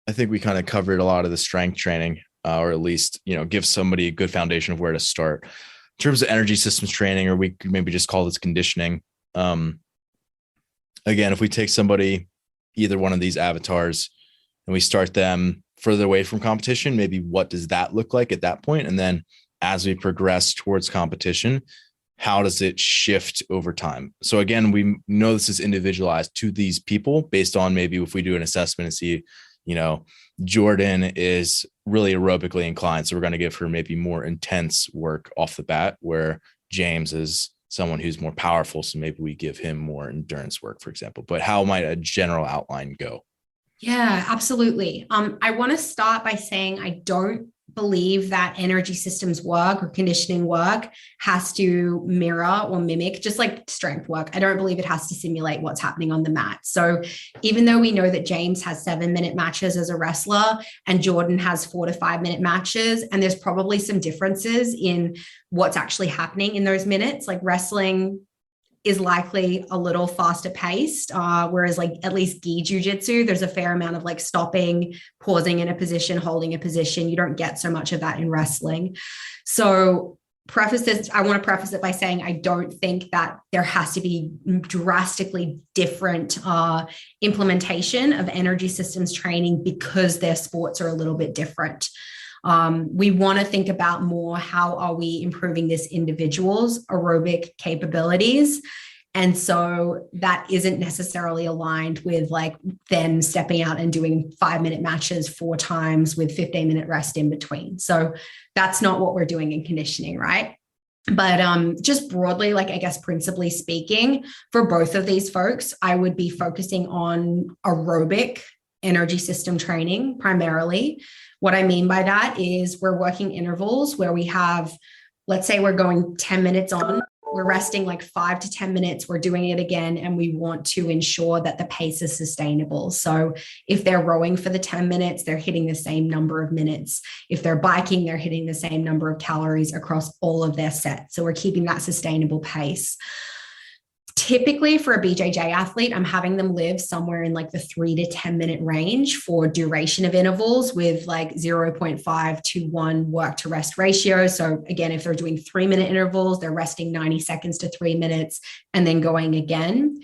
B: I think we kind of covered a lot of the strength training, or at least, give somebody a good foundation of where to start. In terms of energy systems training, or we could maybe just call this conditioning. Again, if we take somebody, either one of these avatars, and we start them further away from competition, maybe what does that look like at that point? And then as we progress towards competition, how does it shift over time? So again, we know this is individualized to these people based on maybe if we do an assessment and see, Jordan is really aerobically inclined. So we're going to give her maybe more intense work off the bat, where James is someone who's more powerful. So maybe we give him more endurance work, for example. But how might a general outline go?
A: Yeah, absolutely. I want to start by saying I don't believe that energy systems work or conditioning work has to mirror or mimic, just like strength work. I don't believe it has to simulate what's happening on the mat. So even though we know that James has 7-minute matches as a wrestler and Jordan has 4 to 5 minute matches, and there's probably some differences in what's actually happening in those minutes, like wrestling is likely a little faster paced, whereas like at least gi jujitsu, there's a fair amount of like stopping, pausing in a position, holding a position. You don't get so much of that in wrestling. So I want to preface it by saying I don't think that there has to be drastically different implementation of energy systems training because their sports are a little bit different. We want to think about more, how are we improving this individual's aerobic capabilities? And so that isn't necessarily aligned with like then stepping out and doing 5-minute matches 4 times with 15-minute rest in between. So that's not what we're doing in conditioning, right? But just broadly, like I guess principally speaking, for both of these folks, I would be focusing on aerobic energy system training primarily. What I mean by that is we're working intervals where we have, let's say we're going 10 minutes on, we're resting like 5 to 10 minutes, we're doing it again, and we want to ensure that the pace is sustainable. So if they're rowing for the 10 minutes, they're hitting the same number of minutes. If they're biking, they're hitting the same number of calories across all of their sets. So we're keeping that sustainable pace. Typically for a BJJ athlete, I'm having them live somewhere in like the 3 to 10 minute range for duration of intervals with like 0.5 to 1 work to rest ratio. So again, if they're doing 3-minute intervals, they're resting 90 seconds to 3 minutes and then going again.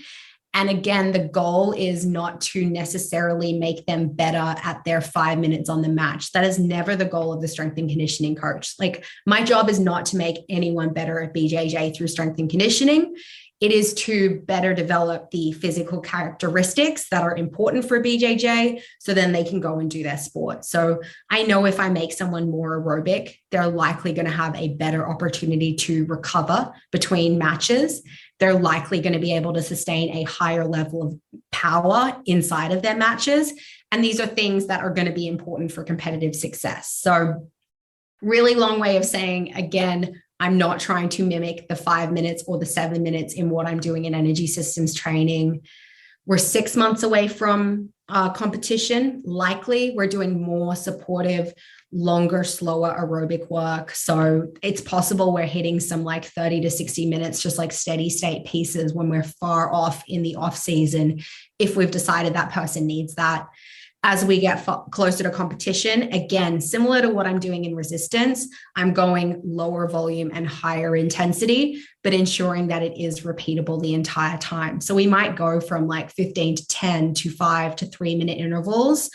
A: And again, the goal is not to necessarily make them better at their 5 minutes on the match. That is never the goal of the strength and conditioning coach. Like my job is not to make anyone better at BJJ through strength and conditioning. It is to better develop the physical characteristics that are important for BJJ so then they can go and do their sport. So I know if I make someone more aerobic, they're likely going to have a better opportunity to recover between matches. They're likely going to be able to sustain a higher level of power inside of their matches. And these are things that are going to be important for competitive success. So really long way of saying, again, I'm not trying to mimic the 5 minutes or the 7 minutes in what I'm doing in energy systems training. We're 6 months away from competition. Likely, we're doing more supportive, longer, slower aerobic work. So it's possible we're hitting some like 30 to 60 minutes, just like steady state pieces when we're far off in the off season, if we've decided that person needs that. As we get closer to competition, again, similar to what I'm doing in resistance, I'm going lower volume and higher intensity, but ensuring that it is repeatable the entire time. So we might go from like 15 to 10 to 5 to 3-minute intervals,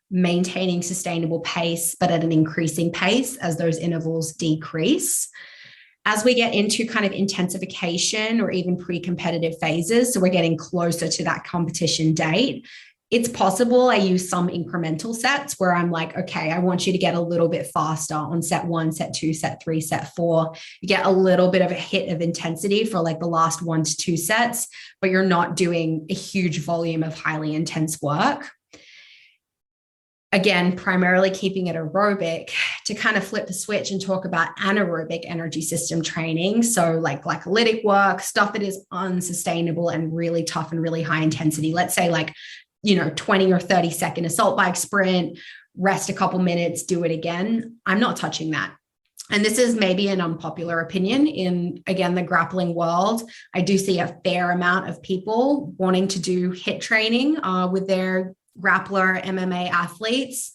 A: maintaining sustainable pace, but at an increasing pace as those intervals decrease. As we get into kind of intensification or even pre-competitive phases, so we're getting closer to that competition date, it's possible I use some incremental sets where I'm like, okay, I want you to get a little bit faster on set 1, set 2, set 3, set 4. You get a little bit of a hit of intensity for like the last 1 to 2 sets, but you're not doing a huge volume of highly intense work. Again, primarily keeping it aerobic. To kind of flip the switch and talk about anaerobic energy system training. So like glycolytic work, stuff that is unsustainable and really tough and really high intensity. Let's say like 20 or 30 second assault bike sprint, rest a couple minutes, do it again. I'm not touching that. And this is maybe an unpopular opinion in, again, the grappling world. I do see a fair amount of people wanting to do HIIT training with their grappler MMA athletes.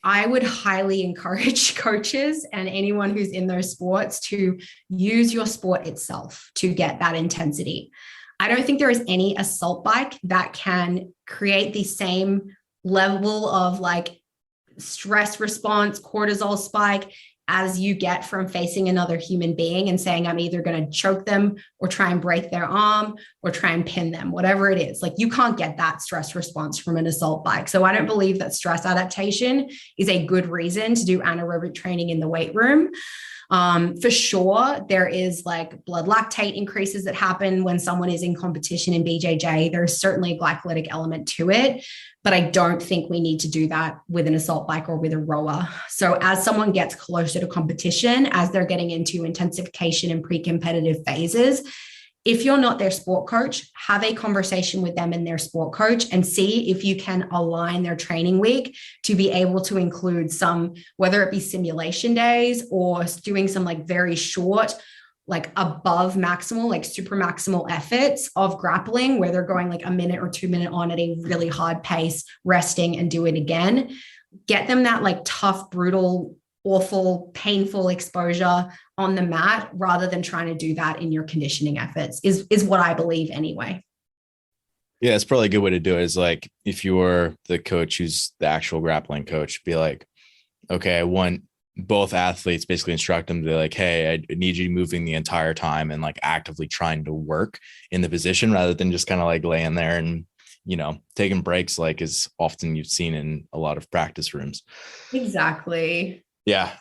A: I would highly encourage coaches and anyone who's in those sports to use your sport itself to get that intensity. I don't think there is any assault bike that can create the same level of like stress response, cortisol spike as you get from facing another human being and saying, I'm either going to choke them or try and break their arm or try and pin them, whatever it is. Like you can't get that stress response from an assault bike. So I don't believe that stress adaptation is a good reason to do anaerobic training in the weight room. For sure, there is like blood lactate increases that happen when someone is in competition in BJJ. There's certainly a glycolytic element to it, but I don't think we need to do that with an assault bike or with a rower. So as someone gets closer to competition, as they're getting into intensification and pre-competitive phases, if you're not their sport coach, have a conversation with them and their sport coach and see if you can align their training week to be able to include some, whether it be simulation days or doing some like very short, like above maximal, like super maximal efforts of grappling where they're going like a minute or 2 minute on at a really hard pace, resting and do it again. Get them that like tough, brutal awful, painful exposure on the mat rather than trying to do that in your conditioning efforts is what I believe anyway.
B: Yeah, it's probably a good way to do it is like if you're the coach who's the actual grappling coach, be like, okay, I want both athletes basically instruct them to be like, hey, I need you moving the entire time and like actively trying to work in the position rather than just kind of like laying there and, taking breaks like is often you've seen in a lot of practice rooms.
A: Exactly.
B: Yeah.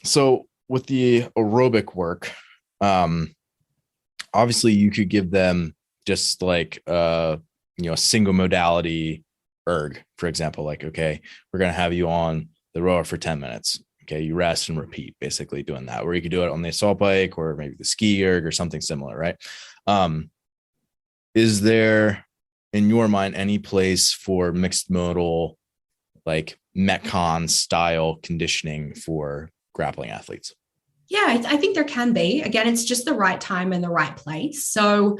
B: So with the aerobic work, obviously you could give them just like single modality erg, for example, like, okay, we're going to have you on the rower for 10 minutes. Okay, you rest and repeat, basically doing that. Where you could do it on the assault bike or maybe the ski erg or something similar, right? Is there, in your mind, any place for mixed modal, like Metcon style conditioning for grappling athletes?
A: Yeah, I think there can be. Again, it's just the right time and the right place. So,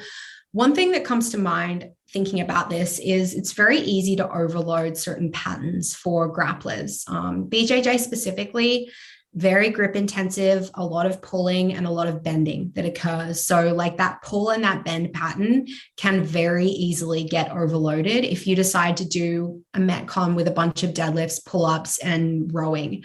A: one thing that comes to mind thinking about this is it's very easy to overload certain patterns for grapplers. BJJ specifically, very grip intensive, a lot of pulling and a lot of bending that occurs. So, like that pull and that bend pattern can very easily get overloaded if you decide to do a Metcon with a bunch of deadlifts, pull ups, and rowing.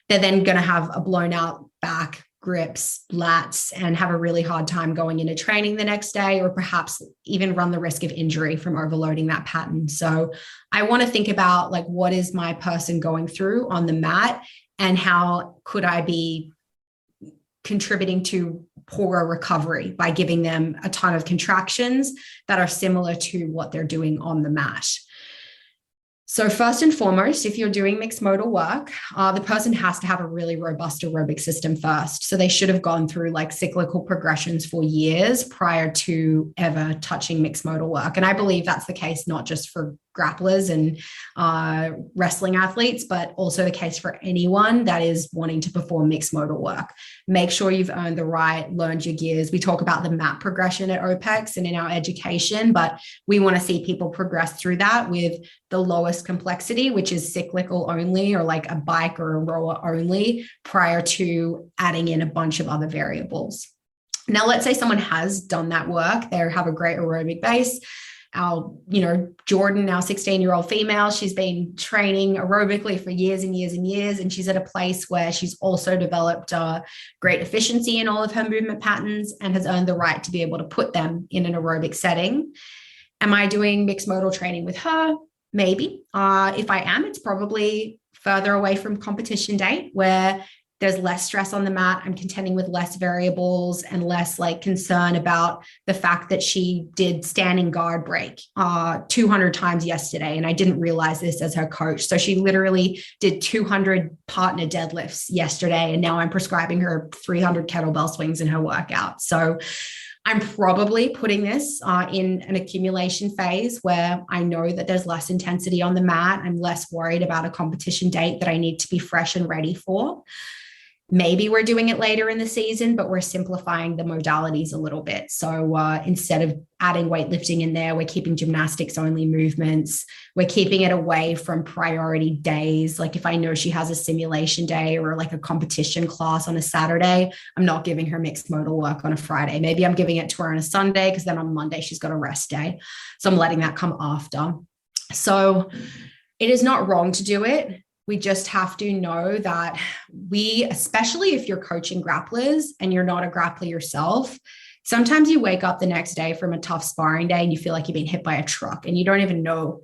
A: They're then going to have a blown out back, grips, lats, and have a really hard time going into training the next day, or perhaps even run the risk of injury from overloading that pattern. So I want to think about like, what is my person going through on the mat and how could I be contributing to poorer recovery by giving them a ton of contractions that are similar to what they're doing on the mat. So first and foremost, if you're doing mixed modal work, the person has to have a really robust aerobic system first. So they should have gone through like cyclical progressions for years prior to ever touching mixed modal work. And I believe that's the case, not just for grapplers and wrestling athletes, but also the case for anyone that is wanting to perform mixed modal work. Make sure you've earned the right, learned your gears. We talk about the mat progression at OPEX and in our education, but we want to see people progress through that with the lowest complexity, which is cyclical only, or like a bike or a rower only, prior to adding in a bunch of other variables. Now, let's say someone has done that work. They have a great aerobic base. Jordan, our 16-year-old female, she's been training aerobically for years and years and years. And she's at a place where she's also developed great efficiency in all of her movement patterns and has earned the right to be able to put them in an aerobic setting. Am I doing mixed modal training with her? Maybe. If I am, it's probably further away from competition date where there's less stress on the mat. I'm contending with less variables and less like concern about the fact that she did standing guard break 200 times yesterday. And I didn't realize this as her coach. So she literally did 200 partner deadlifts yesterday. And now I'm prescribing her 300 kettlebell swings in her workout. So I'm probably putting this in an accumulation phase where I know that there's less intensity on the mat. I'm less worried about a competition date that I need to be fresh and ready for. Maybe we're doing it later in the season, but we're simplifying the modalities a little bit. So instead of adding weightlifting in there, we're keeping gymnastics only movements. We're keeping it away from priority days. Like if I know she has a simulation day or like a competition class on a Saturday, I'm not giving her mixed modal work on a Friday. Maybe I'm giving it to her on a Sunday because then on Monday she's got a rest day. So I'm letting that come after. So it is not wrong to do it. We just have to know that especially if you're coaching grapplers and you're not a grappler yourself, sometimes you wake up the next day from a tough sparring day and you feel like you've been hit by a truck and you don't even know,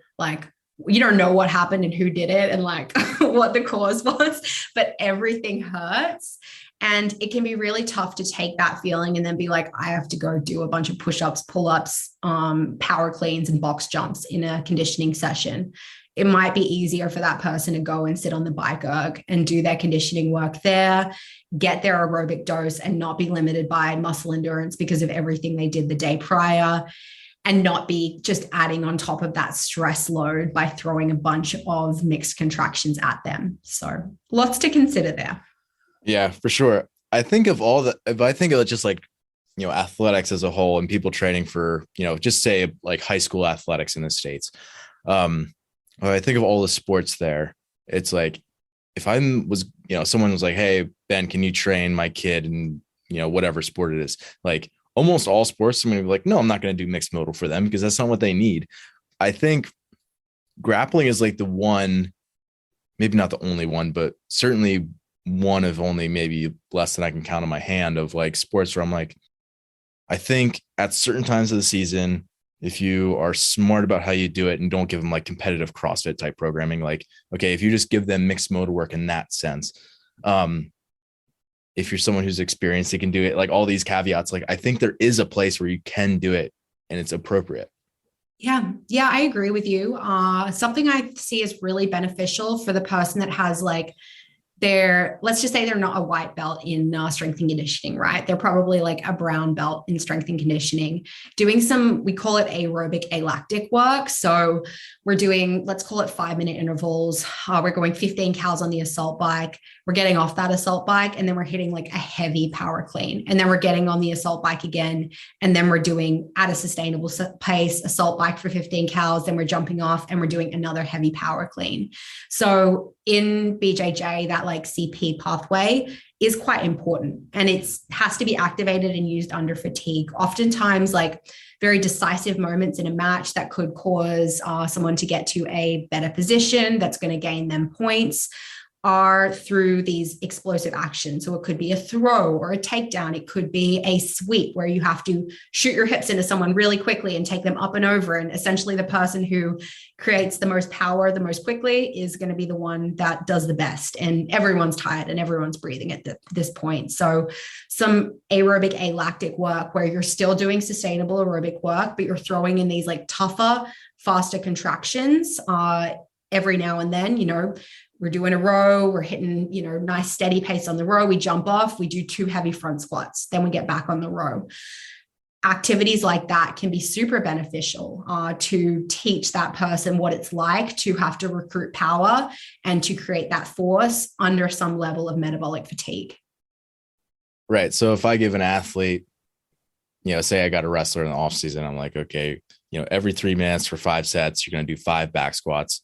A: you don't know what happened and who did it and what the cause was, but everything hurts. And it can be really tough to take that feeling and then be like, I have to go do a bunch of push-ups, pull-ups, power cleans, and box jumps in a conditioning session. It might be easier for that person to go and sit on the bike erg and do their conditioning work there, get their aerobic dose and not be limited by muscle endurance because of everything they did the day prior, and not be just adding on top of that stress load by throwing a bunch of mixed contractions at them. So lots to consider there.
B: Yeah, for sure. I think of if I think of just like, athletics as a whole and people training for, just say like high school athletics in the States. I think of all the sports there. It's like, if I was someone was like, hey, Ben, can you train my kid in, whatever sport it is? Like almost all sports, I'm going to be like, no, I'm not going to do mixed modal for them because that's not what they need. I think grappling is like the one, maybe not the only one, but certainly one of only maybe less than I can count on my hand of like sports where I'm like, I think at certain times of the season, if you are smart about how you do it and don't give them like competitive CrossFit type programming, like, okay, if you just give them mixed modal work in that sense, if you're someone who's experienced, they can do it, like all these caveats, like I think there is a place where you can do it and it's appropriate.
A: Yeah, I agree with you. Something I see is really beneficial for the person that has like let's just say they're not a white belt in strength and conditioning, right? They're probably like a brown belt in strength and conditioning, doing we call it aerobic alactic work. So we're doing, let's call it 5-minute intervals. We're going 15 cals on the assault bike. We're getting off that assault bike and then we're hitting like a heavy power clean. And then we're getting on the assault bike again. And then we're doing at a sustainable pace, assault bike for 15 cals. Then we're jumping off and we're doing another heavy power clean. So in BJJ, that like CP pathway is quite important and it has to be activated and used under fatigue. Oftentimes, like very decisive moments in a match that could cause someone to get to a better position that's going to gain them points are through these explosive actions. So it could be a throw or a takedown. It could be a sweep where you have to shoot your hips into someone really quickly and take them up and over. And essentially the person who creates the most power the most quickly is going to be the one that does the best. And everyone's tired and everyone's breathing at this point. So some aerobic alactic work where you're still doing sustainable aerobic work, but you're throwing in these like tougher, faster contractions every now and then, we're doing a row, we're hitting, nice steady pace on the row. We jump off, we do 2 heavy front squats, then we get back on the row. Activities like that can be super beneficial to teach that person what it's like to have to recruit power and to create that force under some level of metabolic fatigue.
B: Right. So if I give an athlete, say I got a wrestler in the off season, I'm like, okay, every 3 minutes for 5 sets, you're going to do 5 back squats.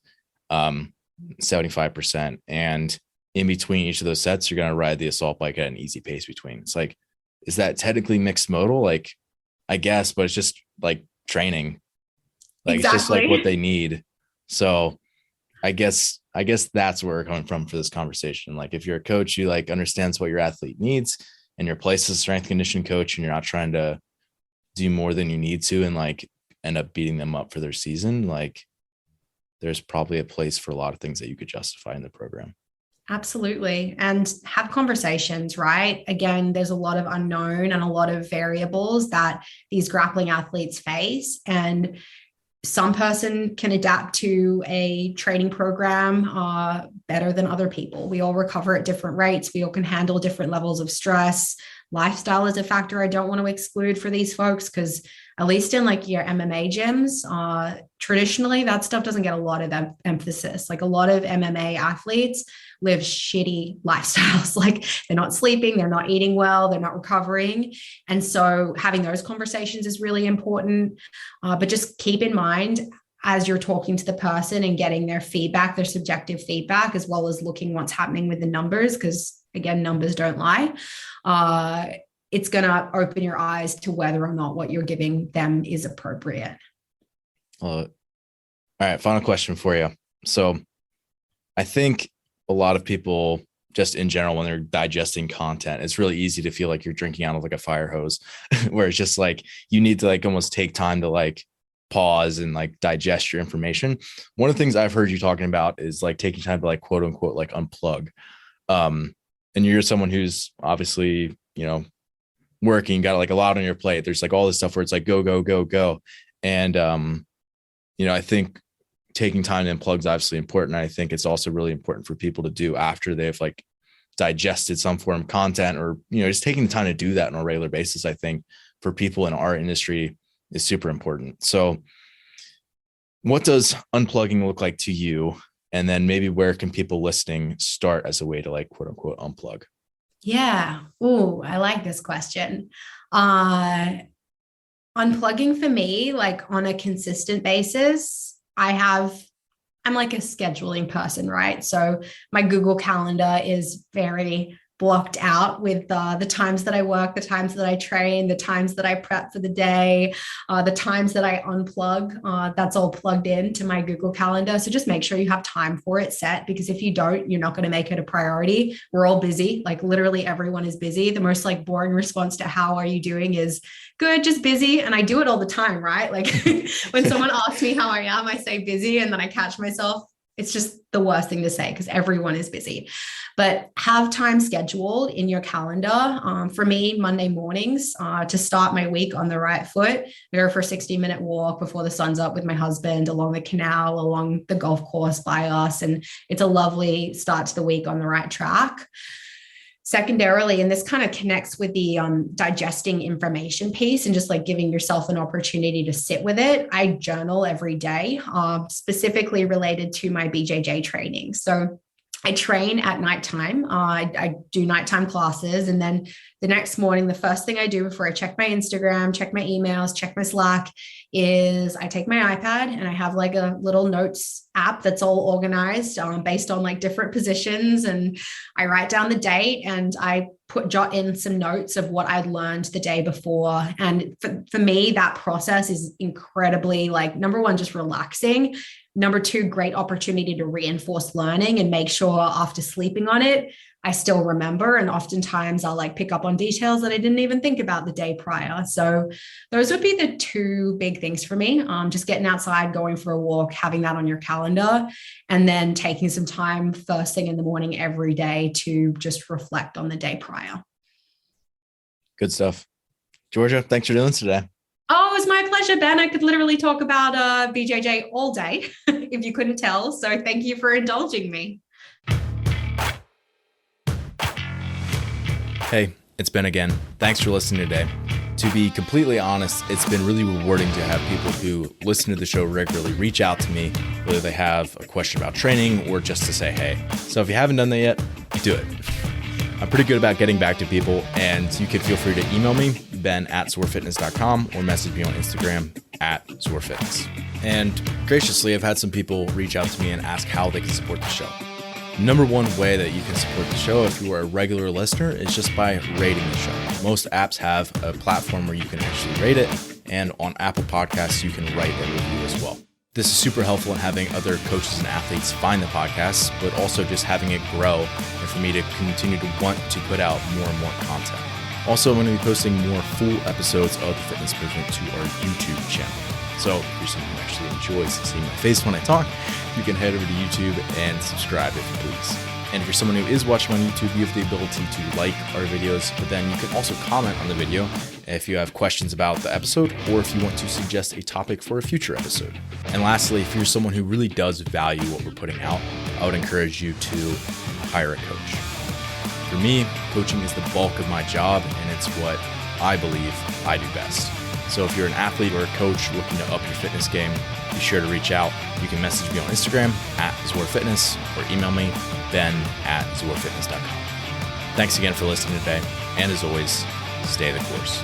B: 75%. And in between each of those sets, you're going to ride the assault bike at an easy pace between. It's like, is that technically mixed modal? Like, I guess, but it's just like training. Like, exactly. It's just like what they need. So I guess that's where we're coming from for this conversation. Like if you're a coach, you like understands what your athlete needs and your place as a strength conditioning coach, and you're not trying to do more than you need to and like end up beating them up for their season. Like, there's probably a place for a lot of things that you could justify in the program.
A: Absolutely. And have conversations, right? Again, there's a lot of unknown and a lot of variables that these grappling athletes face. And some person can adapt to a training program better than other people. We all recover at different rates. We all can handle different levels of stress. Lifestyle is a factor I don't want to exclude for these folks because at least in like your MMA gyms, traditionally that stuff doesn't get a lot of emphasis. Like a lot of MMA athletes live shitty lifestyles. Like they're not sleeping, they're not eating well, they're not recovering. And so having those conversations is really important. But just keep in mind as you're talking to the person and getting their feedback, their subjective feedback, as well as looking what's happening with the numbers, because again, numbers don't lie. It's going to open your eyes to whether or not what you're giving them is appropriate.
B: All right. Final question for you. So I think a lot of people just in general, when they're digesting content, it's really easy to feel like you're drinking out of like a fire hose where it's just like, you need to like almost take time to like pause and like digest your information. One of the things I've heard you talking about is like taking time to like quote unquote, like unplug. And you're someone who's obviously, working, got like a lot on your plate. There's like all this stuff where it's like, go, go, go, go. And, I think taking time to unplug is obviously important. I think it's also really important for people to do after they've like digested some form of content or, just taking the time to do that on a regular basis. I think for people in our industry is super important. So what does unplugging look like to you? And then maybe where can people listening start as a way to like, quote unquote, unplug?
A: Yeah. Oh, I like this question. Unplugging for me, like on a consistent basis, I have I'm like a scheduling person, right? So my Google Calendar is very blocked out with the times that I work, the times that I train, the times that I prep for the day, the times that I unplug. That's all plugged into my Google Calendar. So just make sure you have time for it set, because if you don't, you're not going to make it a priority. We're all busy. Like literally everyone is busy. The most like boring response to how are you doing is good, just busy. And I do it all the time, right? Like when someone asks me how I am, I say busy, and then I catch myself. It's just the worst thing to say because everyone is busy. But have time scheduled in your calendar. For me, Monday mornings to start my week on the right foot, I go for a 60-minute walk before the sun's up with my husband along the canal, along the golf course by us. And it's a lovely start to the week on the right track. Secondarily, and this kind of connects with the digesting information piece and just like giving yourself an opportunity to sit with it, I journal every day, specifically related to my BJJ training. So I train at nighttime. I do nighttime classes. And then the next morning, the first thing I do before I check my Instagram, check my emails, check my Slack is I take my iPad and I have like a little notes app that's all organized based on like different positions. And I write down the date and I jot in some notes of what I'd learned the day before. And for me, that process is incredibly like, number one, just relaxing. Number two, great opportunity to reinforce learning and make sure after sleeping on it, I still remember. And oftentimes I'll like pick up on details that I didn't even think about the day prior. So those would be the two big things for me. Just getting outside, going for a walk, having that on your calendar, and then taking some time first thing in the morning every day to just reflect on the day prior.
B: Good stuff. Georgia, thanks for doing this today.
A: Oh, it was my pleasure, Ben. I could literally talk about BJJ all day if you couldn't tell. So thank you for indulging me.
B: Hey, it's Ben again. Thanks for listening today. To be completely honest, it's been really rewarding to have people who listen to the show regularly reach out to me, whether they have a question about training or just to say hey. So if you haven't done that yet, do it. I'm pretty good about getting back to people, and you can feel free to email me, ben@zorfitness.com, or message me on Instagram @zorfitness. And graciously, I've had some people reach out to me and ask how they can support the show. Number one way that you can support the show if you are a regular listener is just by rating the show. Most apps have a platform where you can actually rate it, and on Apple Podcasts, you can write a review as well. This is super helpful in having other coaches and athletes find the podcast, but also just having it grow and for me to continue to want to put out more and more content. Also, I'm going to be posting more full episodes of the Fitness Movement to our YouTube channel. So if you're someone who actually enjoys seeing my face when I talk, you can head over to YouTube and subscribe if you please. And if you're someone who is watching on YouTube, you have the ability to like our videos, but then you can also comment on the video if you have questions about the episode or if you want to suggest a topic for a future episode. And lastly, if you're someone who really does value what we're putting out, I would encourage you to hire a coach. For me, coaching is the bulk of my job, and it's what I believe I do best. So if you're an athlete or a coach looking to up your fitness game, be sure to reach out. You can message me on Instagram @ZorFitness or email me, ben@zorfitness.com. Thanks again for listening today. And as always, stay the course.